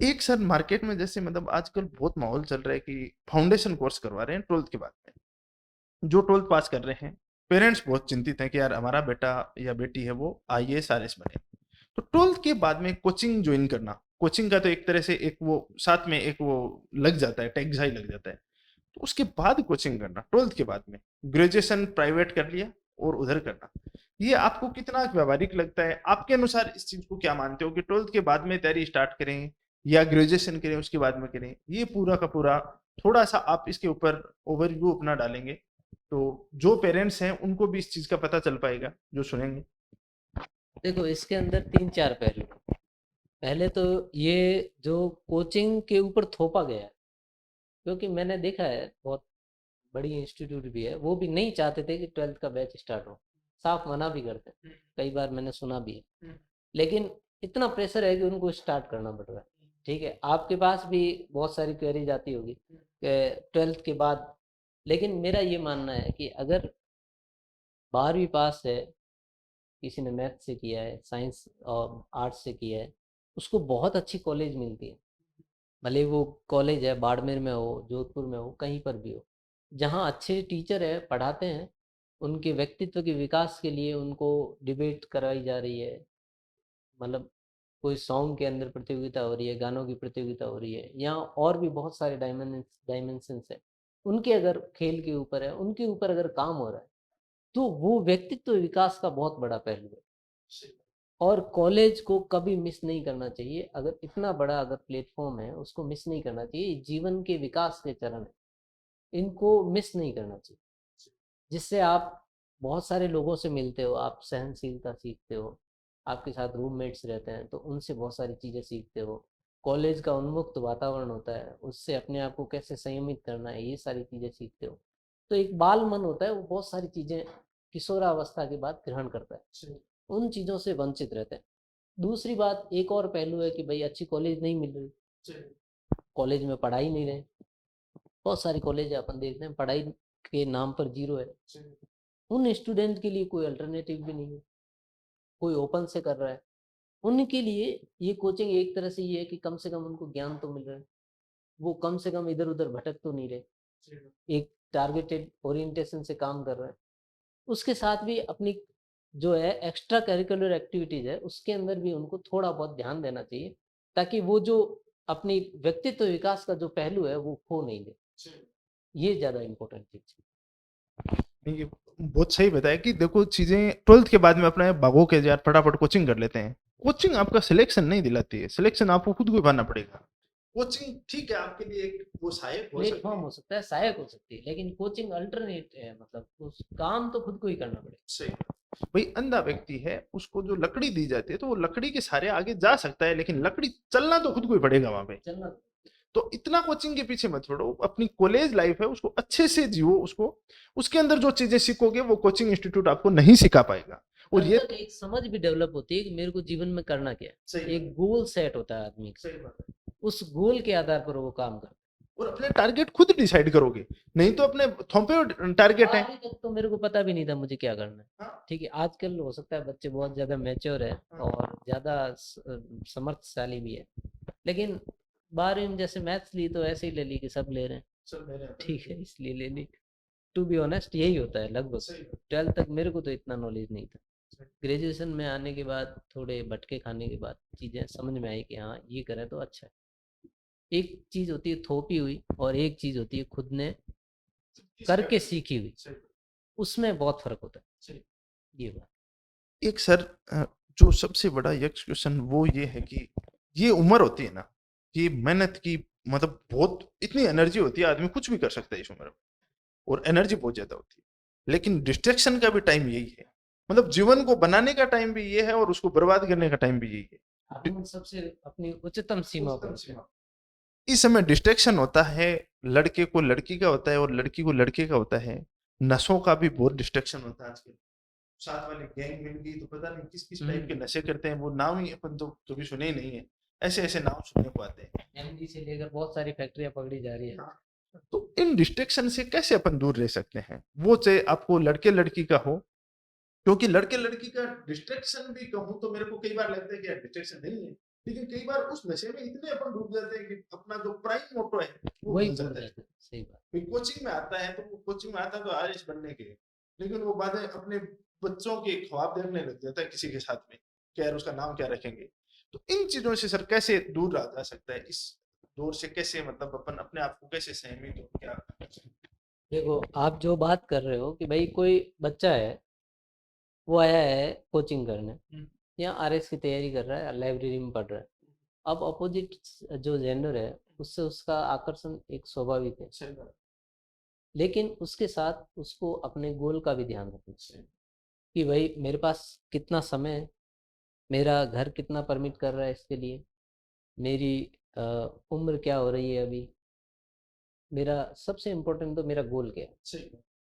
एक सर मार्केट में जैसे मतलब आजकल बहुत माहौल चल रहा है कि फाउंडेशन कोर्स करवा रहे हैं 12th के बाद में, जो 12th पास कर रहे हैं पेरेंट्स बहुत चिंतित हैं कि यार हमारा बेटा या बेटी है वो आईएएस आरएस बने। तो 12th के बाद में कोचिंग ज्वाइन करना, कोचिंग का तो एक तरह से एक वो साथ में एक वो लग जाता है, टैग ही लग जाता है। तो उसके बाद कोचिंग करना 12th के बाद में, ग्रेजुएशन प्राइवेट कर लिया और उधर करना, ये आपको कितना व्यवहारिक लगता है? आपके अनुसार इस चीज को क्या मानते हो कि 12th के बाद में तैयारी स्टार्ट करें या ग्रेजुएशन करें उसके बाद में करें? ये पूरा का पूरा थोड़ा सा आप इसके ऊपर ओवरव्यू अपना डालेंगे तो जो पेरेंट्स हैं उनको भी इस चीज का पता चल पाएगा जो सुनेंगे। देखो, इसके अंदर 3-4 पहलू हैं। पहले तो ये जो कोचिंग के ऊपर थोपा गया है, क्योंकि मैंने देखा है बहुत बड़ी इंस्टीट्यूट भी है, वो भी नहीं चाहते थे कि 12th का बैच स्टार्ट हो, साफ मना भी करते हैं, कई बार मैंने सुना भी है। लेकिन इतना प्रेशर है कि उनको स्टार्ट करना पड़ रहा है। ठीक है, आपके पास भी बहुत सारी क्वेरीज आती होगी कि 12th के बाद, लेकिन मेरा ये मानना है कि अगर 12वीं पास है, किसी ने मैथ से किया है, साइंस और आर्ट्स से किया है, उसको बहुत अच्छी कॉलेज मिलती है। भले वो कॉलेज है बाड़मेर में हो, जोधपुर में हो, कहीं पर भी हो, जहाँ अच्छे टीचर है पढ़ाते हैं, उनके व्यक्तित्व के विकास के लिए उनको डिबेट कराई जा रही है, मतलब कोई सॉन्ग के अंदर प्रतियोगिता हो रही है, गानों की प्रतियोगिता हो रही है, यहाँ और भी बहुत सारे डायमेंशंस है, उनके अगर खेल के ऊपर है, उनके ऊपर अगर काम हो रहा है, तो वो व्यक्तित्व विकास का बहुत बड़ा पहलू है। और कॉलेज को कभी मिस नहीं करना चाहिए, अगर इतना बड़ा अगर प्लेटफॉर्म है उसको मिस नहीं करना चाहिए। जीवन के विकास के चरण है, इनको मिस नहीं करना चाहिए, जिससे आप बहुत सारे लोगों से मिलते हो, आप सहनशीलता सीखते हो, आपके साथ रूममेट्स रहते हैं तो उनसे बहुत सारी चीज़ें सीखते हो। कॉलेज का उन्मुक्त वातावरण होता है, उससे अपने आप को कैसे संयमित करना है, ये सारी चीज़ें सीखते हो। तो एक बाल मन होता है, वो बहुत सारी चीज़ें किशोरावस्था के बाद ग्रहण करता है, उन चीज़ों से वंचित रहते हैं। दूसरी बात, एक और पहलू है कि भाई अच्छी कॉलेज नहीं मिल रही, कॉलेज में पढ़ा ही नहीं रहे। बहुत सारे कॉलेज अपन देखते हैं पढ़ाई के नाम पर जीरो है। उन स्टूडेंट के लिए कोई अल्टरनेटिव भी नहीं है, कोई ओपन से कर रहा है। उनके लिए ये कोचिंग एक तरह से ये है कि कम से कम उनको ज्ञान तो मिल रहा है, वो कम से कम इधर उधर भटक तो नहीं रहे, एक टारगेटेड ओरिएंटेशन से काम कर रहा है। उसके साथ भी अपनी जो है एक्स्ट्रा करिकुलर एक्टिविटीज है उसके अंदर भी उनको थोड़ा बहुत ध्यान देना चाहिए, ताकि वो जो अपनी व्यक्तित्व विकास का जो पहलू है वो खो नहीं दे। ये ज्यादा इम्पोर्टेंट चीज है। ये बहुत सही बताया कि देखो चीजें 12th के बाद में अपने भागो के यार फटाफट कोचिंग कर लेते हैं। कोचिंग आपका सिलेक्शन नहीं दिलाती है, सिलेक्शन आपको खुद को ही भरना पड़ेगा। कोचिंग ठीक है आपके लिए एक वो सहायक हो सकती प्लेटफॉर्म है। हो सकता है, सहायक हो सकती है, लेकिन कोचिंग अल्टरनेट है, मतलब उस काम तो खुद को ही करना पड़ेगा। सही। भाई अंधा व्यक्ति है, उसको जो लकड़ी दी जाती है तो वो लकड़ी के सहारे आगे जा सकता है, लेकिन लकड़ी चलना तो खुद को ही पड़ेगा वहां पे। चलना तो इतना कोचिंग के पीछे मत छोड़ो, अपनी कॉलेज लाइफ है उसको अच्छे से जियो, उसको उसके अंदर जो चीजें सीखोगे वो कोचिंग इंस्टीट्यूट आपको नहीं सिखा पाएगा। और तब ये तक एक समझ भी डेवलप होती है कि मेरे को जीवन में करना क्या है। सही एक गोल सेट होता है आदमी का, सही बात है। उस गोल के आधार पर वो काम करता और अपने टारगेट खुद डिसाइड करोगे, नहीं तो अपने थोपे टारगेट है। है। अभी तक तो मेरे को पता भी नहीं था मुझे क्या करना है। हाँ, ठीक है, आजकल हो सकता है बच्चे बहुत ज्यादा मैच्योर है और ज्यादा समर्थशाली भी है, लेकिन 12वीं में जैसे मैथ्स ली तो ऐसे ही ले ली कि सब ले रहे हैं, चल मेरे यहाँ ठीक है इसलिए ले ली। टू बी ऑनेस्ट यही होता है लगभग। सही बात। 12th तक मेरे को तो इतना नॉलेज नहीं था। ग्रेजुएशन में आने के बाद थोड़े भटके खाने के बाद चीज़ें समझ में आई कि हाँ ये करें तो अच्छा है। एक चीज़ होती है थोपी हुई और एक चीज़ होती है खुद ने करके सीखी हुई, सही। उसमें बहुत फर्क होता है। सही। ये बात एक सर जो सबसे बड़ा यक्ष क्वेश्चन वो ये है कि ये उम्र होती है ना, ये मेहनत की, मतलब बहुत इतनी एनर्जी होती है, आदमी कुछ भी कर सकता है इस उम्र में, और एनर्जी बहुत ज्यादा होती है, लेकिन डिस्ट्रैक्शन का भी टाइम यही है। मतलब जीवन को बनाने का टाइम भी ये है और उसको बर्बाद करने का टाइम भी यही है। हम सबसे अपनी उच्चतम सीमा पर इस समय डिस्ट्रैक्शन होता है, लड़के को लड़की का होता है और लड़की को लड़के का होता है। नशों का भी बहुत डिस्ट्रैक्शन होता है आजकल। साथ वाले गैंग मिल गई तो पता नहीं किस किस टाइप के नशे करते हैं, वो नाम ही अपन तो कभी सुने ही नहीं है, ऐसे ऐसे नाम सुनने को आते हैं। एमडी से लेकर बहुत सारी फैक्ट्रियां पकड़ी जा रही है। तो इन डिस्ट्रैक्शन से कैसे अपन दूर रह सकते हैं, वो चाहे आपको लड़के लड़की का हो, क्योंकि लड़के लड़की का डिस्ट्रैक्शन भी कहूँ तो मेरे को कई बार लगता है कि यार डिस्ट्रैक्शन नहीं है, लेकिन कई बार उस नशे में इतने अपन डूब जाते हैं कि अपना जो प्राइम मोटो है वो वही भूल भूल जाता है। जाते हैं, सही बात। कोई कोचिंग में आता है तो वो कोचिंग में आता है तो आईएएस बनने के, लेकिन वो बातें अपने बच्चों के ख्वाब देखने लग जाता है किसी के साथ में कि यार उसका नाम क्या रखेंगे। तो इन चीजों से सर कैसे दूर रहा जा सकता है, इस दौर से कैसे, मतलब अपन अपने आप को कैसे सहमित हो, क्या करना चाहिए? देखो आप जो बात कर रहे हो कि भाई कोई बच्चा है वो आया है कोचिंग करने या आरएस की तैयारी कर रहा है, लाइब्रेरी में पढ़ रहा है। अब अपोजिट जो जेंडर है उससे उसका आकर्षण एक स्वाभाविक है, सही बात। लेकिन उसके साथ उसको अपने गोल का भी ध्यान रखना चाहिए कि भाई मेरे पास कितना समय है, मेरा घर कितना परमिट कर रहा है इसके लिए, मेरी उम्र क्या हो रही है अभी, मेरा सबसे इम्पोर्टेंट तो मेरा गोल क्या है, सही।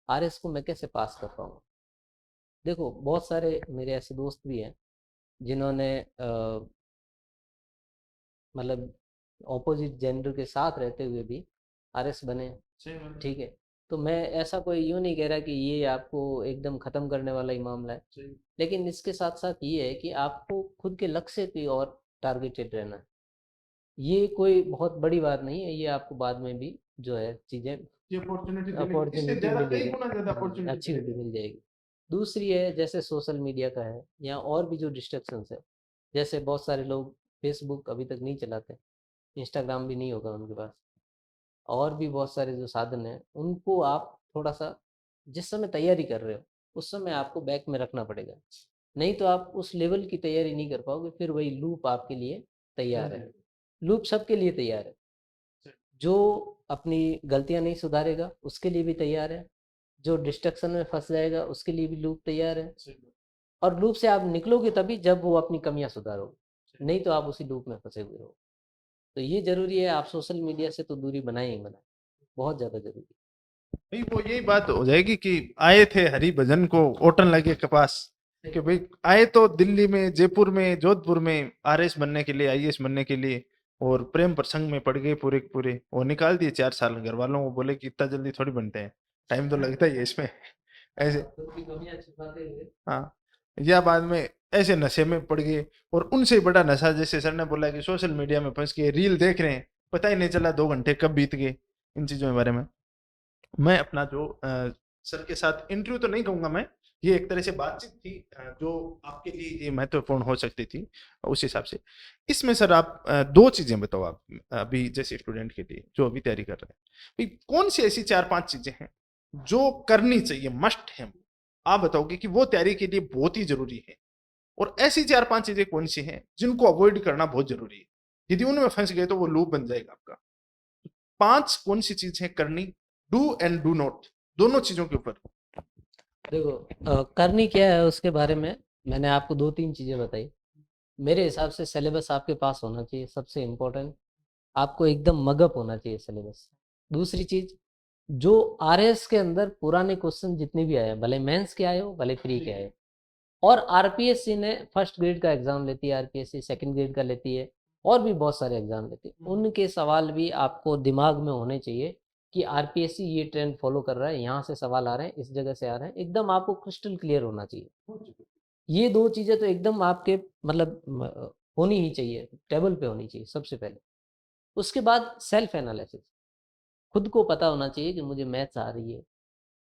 आरएस को मैं कैसे पास कर पाऊंगा। देखो बहुत सारे मेरे ऐसे दोस्त भी हैं जिन्होंने मतलब ऑपोजिट जेंडर के साथ रहते हुए भी आरएस बने, ठीक है। तो मैं ऐसा कोई यूँ नहीं कह रहा कि ये आपको एकदम ख़त्म करने वाला ही मामला है, लेकिन इसके साथ साथ ये है कि आपको खुद के लक्ष्य की ओर टारगेटेड रहना है। ये कोई बहुत बड़ी बात नहीं है, ये आपको बाद में भी जो है चीज़ें अपॉर्चुनिटी मिलेगी, अच्छी मिल जाएगी। दूसरी है जैसे सोशल मीडिया का है या और भी जो डिस्ट्रक्शंस है, जैसे बहुत सारे लोग फेसबुक अभी तक नहीं चलाते, इंस्टाग्राम भी नहीं होगा उनके पास, और भी बहुत सारे जो साधन हैं उनको आप थोड़ा सा जिस समय तैयारी कर रहे हो उस समय आपको बैक में रखना पड़ेगा, नहीं तो आप उस लेवल की तैयारी नहीं कर पाओगे। फिर वही लूप आपके लिए तैयार है, लूप सबके लिए तैयार है। जो अपनी गलतियां नहीं सुधारेगा उसके लिए भी तैयार है, जो डिस्ट्रक्शन में फंस जाएगा उसके लिए भी लूप तैयार है, और लूप से आप निकलोगे तभी जब वो अपनी कमियां सुधारोगे, नहीं तो आप उसी लूप में फंसे हुए हो। तो ये जरूरी है आप सोशल मीडिया से तो दूरी बनाए ही बनाए, बहुत ज़्यादा ज़रूरी है। भाई वो यही बात हो जाएगी कि आए थे हरि भजन को ओटन लगे कपास, कि भाई आए तो दिल्ली में, जयपुर में, जोधपुर में आरएस बनने के लिए, आईएएस बनने के लिए, और प्रेम प्रसंग में पड़ गए पूरे के पूरे, और निकाल दिए 4 साल। घर वालों को बोले कि इतना जल्दी थोड़ी बनते हैं, टाइम तो लगता ही है इसमें। ऐसे, खुद की कमियां छुपाते हुए। हाँ, या बाद में ऐसे नशे में पड़ गए। और उनसे बड़ा नशा, जैसे सर ने बोला कि सोशल मीडिया में फंस के रील देख रहे हैं, पता ही नहीं चला 2 घंटे कब बीत गए। इन चीज़ों के बारे में मैं अपना जो सर के साथ इंटरव्यू तो नहीं कहूंगा मैं, ये एक तरह से बातचीत थी जो आपके लिए ये महत्वपूर्ण हो सकती थी उस हिसाब से। इसमें सर आप 2 चीजें बताओ, आप अभी जैसे स्टूडेंट के लिए जो अभी तैयारी कर रहे हैं, भाई कौन सी ऐसी 4-5 चीजें हैं जो करनी चाहिए, मस्ट है, आप बताओगे कि वो तैयारी के लिए बहुत ही जरूरी है, और ऐसी 4-5 चीजें कौन सी हैं जिनको अवॉइड करना बहुत जरूरी है, यदि उनमें फंस गए तो वो लूप बन जाएगा आपका। 5 कौन सी चीजें करनी, डू एंड डू नॉट, दोनों चीजों के ऊपर। देखो, करनी क्या है उसके बारे में मैंने आपको 2-3 चीज़ें बताई। मेरे हिसाब से सिलेबस आपके पास होना चाहिए, सबसे इम्पोर्टेंट। आपको एकदम मगअप होना चाहिए सिलेबस। दूसरी चीज़, जो आरएस के अंदर पुराने क्वेश्चन जितने भी आए हैं, भले मेंस के आए हो भले प्री के आए हो, और आरपीएससी ने फर्स्ट ग्रेड का एग्जाम लेती है, आरपीएससी सेकंड ग्रेड का लेती है, और भी बहुत सारे एग्जाम लेती है। उनके सवाल भी आपको दिमाग में होने चाहिए कि आरपीएससी ये ट्रेंड फॉलो कर रहा है, यहाँ से सवाल आ रहे हैं, इस जगह से आ रहे हैं, एकदम आपको क्रिस्टल क्लियर होना चाहिए। ये 2 चीज़ें तो एकदम आपके मतलब होनी ही चाहिए, टेबल पे होनी चाहिए सबसे पहले। उसके बाद सेल्फ एनालिसिस, खुद को पता होना चाहिए कि मुझे मैथ्स आ रही है,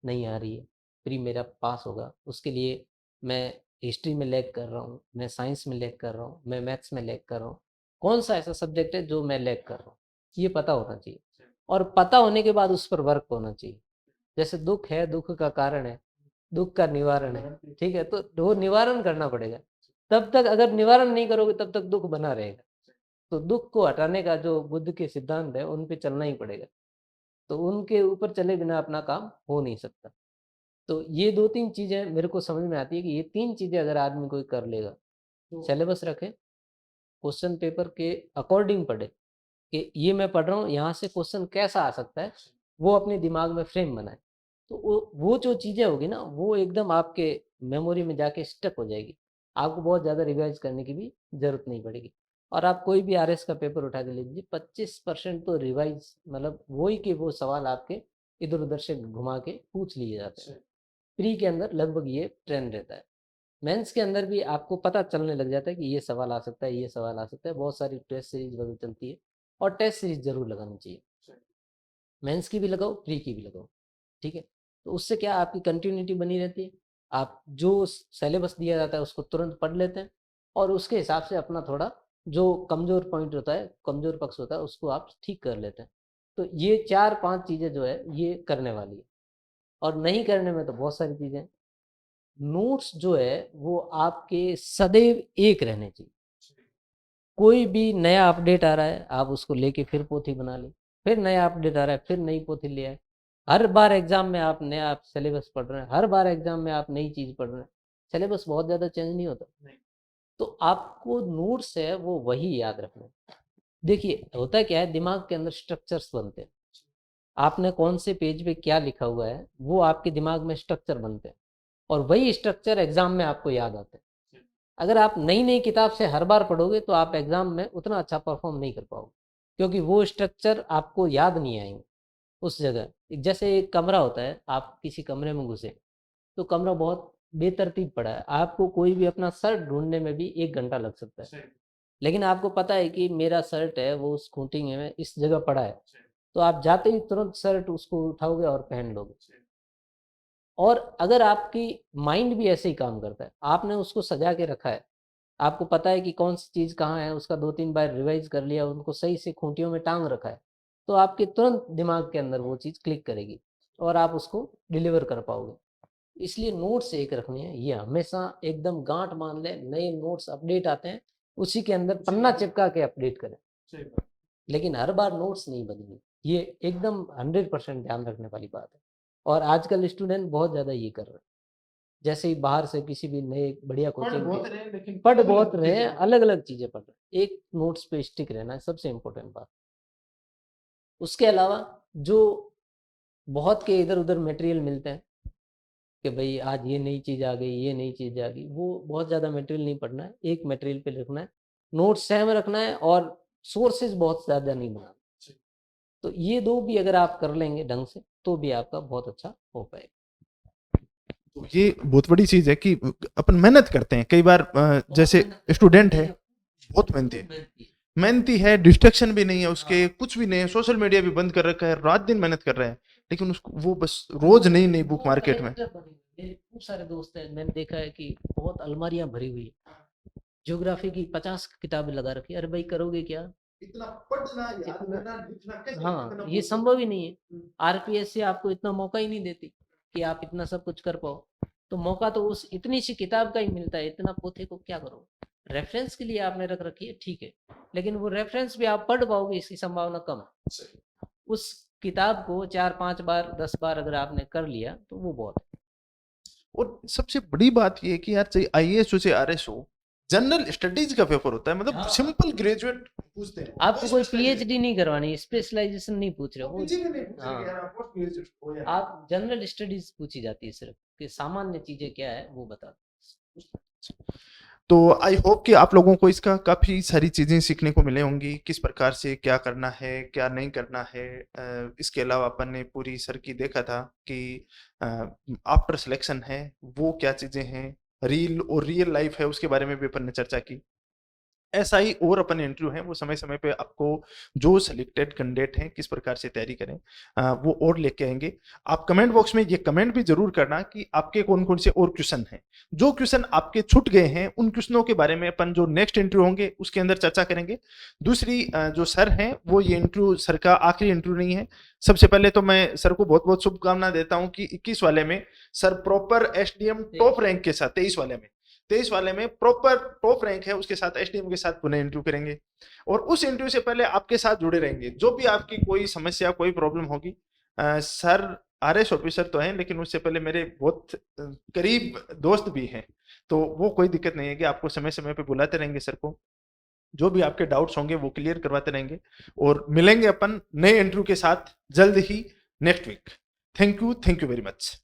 नहीं आ रही है, प्री मेरा पास होगा, उसके लिए मैं हिस्ट्री में लैग कर रहा हूँ, मैं साइंस में लैग कर रहा हूँ, मैं मैथ्स में लैग कर रहा हूँ, कौन सा ऐसा सब्जेक्ट है जो मैं लैग कर रहा हूँ, ये पता होना चाहिए। और पता होने के बाद उस पर वर्क होना चाहिए। जैसे दुख है, दुख का कारण है, दुख का निवारण है, ठीक है, तो वो निवारण करना पड़ेगा। तब तक अगर निवारण नहीं करोगे तब तक दुख बना रहेगा। तो दुख को हटाने का जो बुद्ध के सिद्धांत है उन पे चलना ही पड़ेगा। तो उनके ऊपर चले बिना अपना काम हो नहीं सकता। तो ये 2-3 चीज़ें मेरे को समझ में आती है कि ये 3 चीज़ें अगर आदमी कोई कर लेगा, सिलेबस रखे, क्वेश्चन पेपर के अकॉर्डिंग पढ़े कि ये मैं पढ़ रहा हूँ, यहाँ से क्वेश्चन कैसा आ सकता है, वो अपने दिमाग में फ्रेम बनाए। तो वो जो चीज़ें होगी ना, वो एकदम आपके मेमोरी में जाके स्टक हो जाएगी। आपको बहुत ज़्यादा रिवाइज़ करने की भी ज़रूरत नहीं पड़ेगी। और आप कोई भी आरएस का पेपर उठा के लिख लीजिए, 25% तो रिवाइज़, मतलब वही के वो सवाल आपके इधर-उधर से घुमा के पूछ लिए जाते हैं। प्री के अंदर लगभग ये ट्रेंड रहता है। मेंस के अंदर भी आपको पता चलने लग जाता है कि ये सवाल आ सकता है, ये सवाल आ सकता है। बहुत सारी टेस्ट सीरीज वगैरह चलती है, और टेस्ट सीरीज ज़रूर लगानी चाहिए। मेंस की भी लगाओ, प्री की भी लगाओ, ठीक है? तो उससे क्या आपकी कंटिन्यूटी बनी रहती है। आप जो सिलेबस दिया जाता है उसको तुरंत पढ़ लेते हैं, और उसके हिसाब से अपना थोड़ा जो कमज़ोर पॉइंट होता है, कमज़ोर पक्ष होता है, उसको आप ठीक कर लेते हैं। तो ये 4-5 चीज़ें जो है ये करने वाली है। और नहीं करने में तो बहुत सारी चीज़ें हैं। नोट्स जो है वो आपके सदैव एक रहने चाहिए। कोई भी नया अपडेट आ रहा है, आप उसको लेके फिर पोथी बना लें, फिर नया अपडेट आ रहा है, फिर नई पोथी ले आए। हर बार एग्जाम में आप नया सिलेबस पढ़ रहे हैं, हर बार एग्जाम में आप नई चीज़ पढ़ रहे हैं, सिलेबस बहुत ज़्यादा चेंज नहीं होता। तो आपको नोट्स है वो वही याद रखना है। देखिए होता क्या है, दिमाग के अंदर स्ट्रक्चर्स बनते हैं। आपने कौन से पेज पे क्या लिखा हुआ है वो आपके दिमाग में स्ट्रक्चर बनते हैं, और वही स्ट्रक्चर एग्जाम में आपको याद आते हैं। अगर आप नई नई किताब से हर बार पढ़ोगे तो आप एग्जाम में उतना अच्छा परफॉर्म नहीं कर पाओगे, क्योंकि वो स्ट्रक्चर आपको याद नहीं आएंगे उस जगह। जैसे एक कमरा होता है, आप किसी कमरे में घुसे, तो कमरा बहुत बेतरतीब पड़ा है, आपको कोई भी अपना शर्ट ढूंढने में भी 1 घंटा लग सकता है, लेकिन आपको पता है कि मेरा शर्ट है वो उस खूंटी में इस जगह पड़ा है, तो आप जाते ही तुरंत शर्ट उसको उठाओगे और पहन लोगे। और अगर आपकी माइंड भी ऐसे ही काम करता है, आपने उसको सजा के रखा है, आपको पता है कि कौन सी चीज़ कहाँ है, उसका 2-3 बार रिवाइज कर लिया, उनको सही से खूंटियों में टांग रखा है, तो आपके तुरंत दिमाग के अंदर वो चीज़ क्लिक करेगी, और आप उसको डिलीवर कर पाओगे। इसलिए नोट्स एक रखने हैं, ये हमेशा एकदम गांठ मान लें। नए नोट्स अपडेट आते हैं, उसी के अंदर पन्ना चिपका के अपडेट करें, लेकिन हर बार नोट्स नहीं बदलें। ये एकदम 100% ध्यान रखने वाली बात है। और आजकल स्टूडेंट बहुत ज़्यादा ये कर रहे हैं, जैसे ही बाहर से किसी भी नए बढ़िया पढ़ कोचिंग बहुत के रहे हैं लेकिन पढ़ अलग बहुत अलग रहे हैं, चीजें। अलग अलग चीज़ें पढ़ रहे हैं, एक नोट्स पे स्टिक रहना है सबसे इम्पोर्टेंट बात। उसके अलावा जो बहुत के इधर उधर मटेरियल मिलते हैं कि भाई आज ये नई चीज़ आ गई, ये नई चीज़ आ गई, वो बहुत ज़्यादा मटेरियल नहीं पढ़ना है, एक मटेरियल पे लिखना है, नोट्स सेम रखना है, और सोर्सेज बहुत ज्यादा नहीं बनाना। तो ये दो भी अगर आप कर लेंगे ढंग से तो भी आपका बहुत अच्छा हो पाएगा। तो ये बहुत बड़ी चीज है कि अपन मेहनत करते हैं कई बार, जैसे स्टूडेंट है बहुत मेहनती है, डिस्ट्रक्शन भी नहीं है उसके, कुछ भी नहीं है, सोशल मीडिया भी बंद कर रखा है, रात दिन मेहनत कर रहे हैं, लेकिन उसको वो बस रोज नई नई बुक मार्केट में। मेरे खूब सारे दोस्त हैं, मैंने देखा है कि बहुत अलमारियां भरी हुई है, ज्योग्राफी की 50 किताबें लगा रखी है। अरे भाई करोगे क्या? इतना पढ़ना, याद करना, लिखना कैसे? हाँ, ये संभव ही नहीं है। आरपीएस से आपको इतना मौका ही नहीं देती कि आप इतना सब कुछ कर पाओ। तो मौका तो उस इतनी सी किताब का ही मिलता है, इतना पोथे को क्या करो? रेफरेंस के लिए आपने रख रखी है, ठीक है, लेकिन वो रेफरेंस भी आप पढ़ पाओगे इसकी संभावना कम है। उस किताब को 4-5 बार 10 बार अगर आपने कर लिया तो वो बहुत है। और सबसे बड़ी बात ये है कि यार चाहे आईएएस हो चाहे आरएस हो, जनरल स्टडीज का पेपर होता है, मतलब हाँ। सिंपल ग्रेजुएट पूछते हैं, आपको कोई पीएचडी नहीं करवानी, स्पेशलाइजेशन नहीं पूछ रहे हो। पीजी भी नहीं पूछेंगे हाँ। यार, आप पोस्ट ग्रेजुएट हो यार। आप जनरल स्टडीज पूछी जाती है सिर्फ, कि सामान्य चीजें क्या है वो बता दो। तो आई होप कि आप लोगों को इसका काफ़ी सारी चीज़ें सीखने को मिले होंगी, किस प्रकार से क्या करना है क्या नहीं करना है। इसके अलावा अपन ने पूरी सर की देखा था कि आफ्टर सिलेक्शन है वो क्या चीज़ें हैं, रील और रियल लाइफ है उसके बारे में भी अपन ने चर्चा की। ऐसा ही और अपन इंटरव्यू है वो समय समय पे आपको जो सिलेक्टेड कैंडिडेट हैं किस प्रकार से तैयारी करें, वो और लेके आएंगे। आप कमेंट बॉक्स में ये कमेंट भी जरूर करना कि आपके कौन कौन से और क्वेश्चन हैं, जो क्वेश्चन आपके छूट गए हैं उन क्वेश्चनों के बारे में अपन जो नेक्स्ट इंटरव्यू होंगे उसके अंदर चर्चा करेंगे। दूसरी जो सर हैं वो ये इंटरव्यू सर का आखिरी इंटरव्यू नहीं है। सबसे पहले तो मैं सर को बहुत बहुत शुभकामना देता हूं कि 21 वाले में sir proper SDM top rank के साथ, 23 वाले में प्रॉपर टॉप रैंक है उसके साथ एसडीएम के साथ पुनः इंटरव्यू करेंगे, और उस इंटरव्यू से पहले आपके साथ जुड़े रहेंगे। जो भी आपकी कोई समस्या कोई प्रॉब्लम होगी, सर आरएस ऑफिसर तो हैं लेकिन उससे पहले मेरे बहुत करीब दोस्त भी हैं, तो वो कोई दिक्कत नहीं है कि आपको समय समय पे बुलाते रहेंगे सर को, जो भी आपके डाउट्स होंगे वो क्लियर करवाते रहेंगे। और मिलेंगे अपन नए इंटरव्यू के साथ जल्द ही next week. Thank you very much.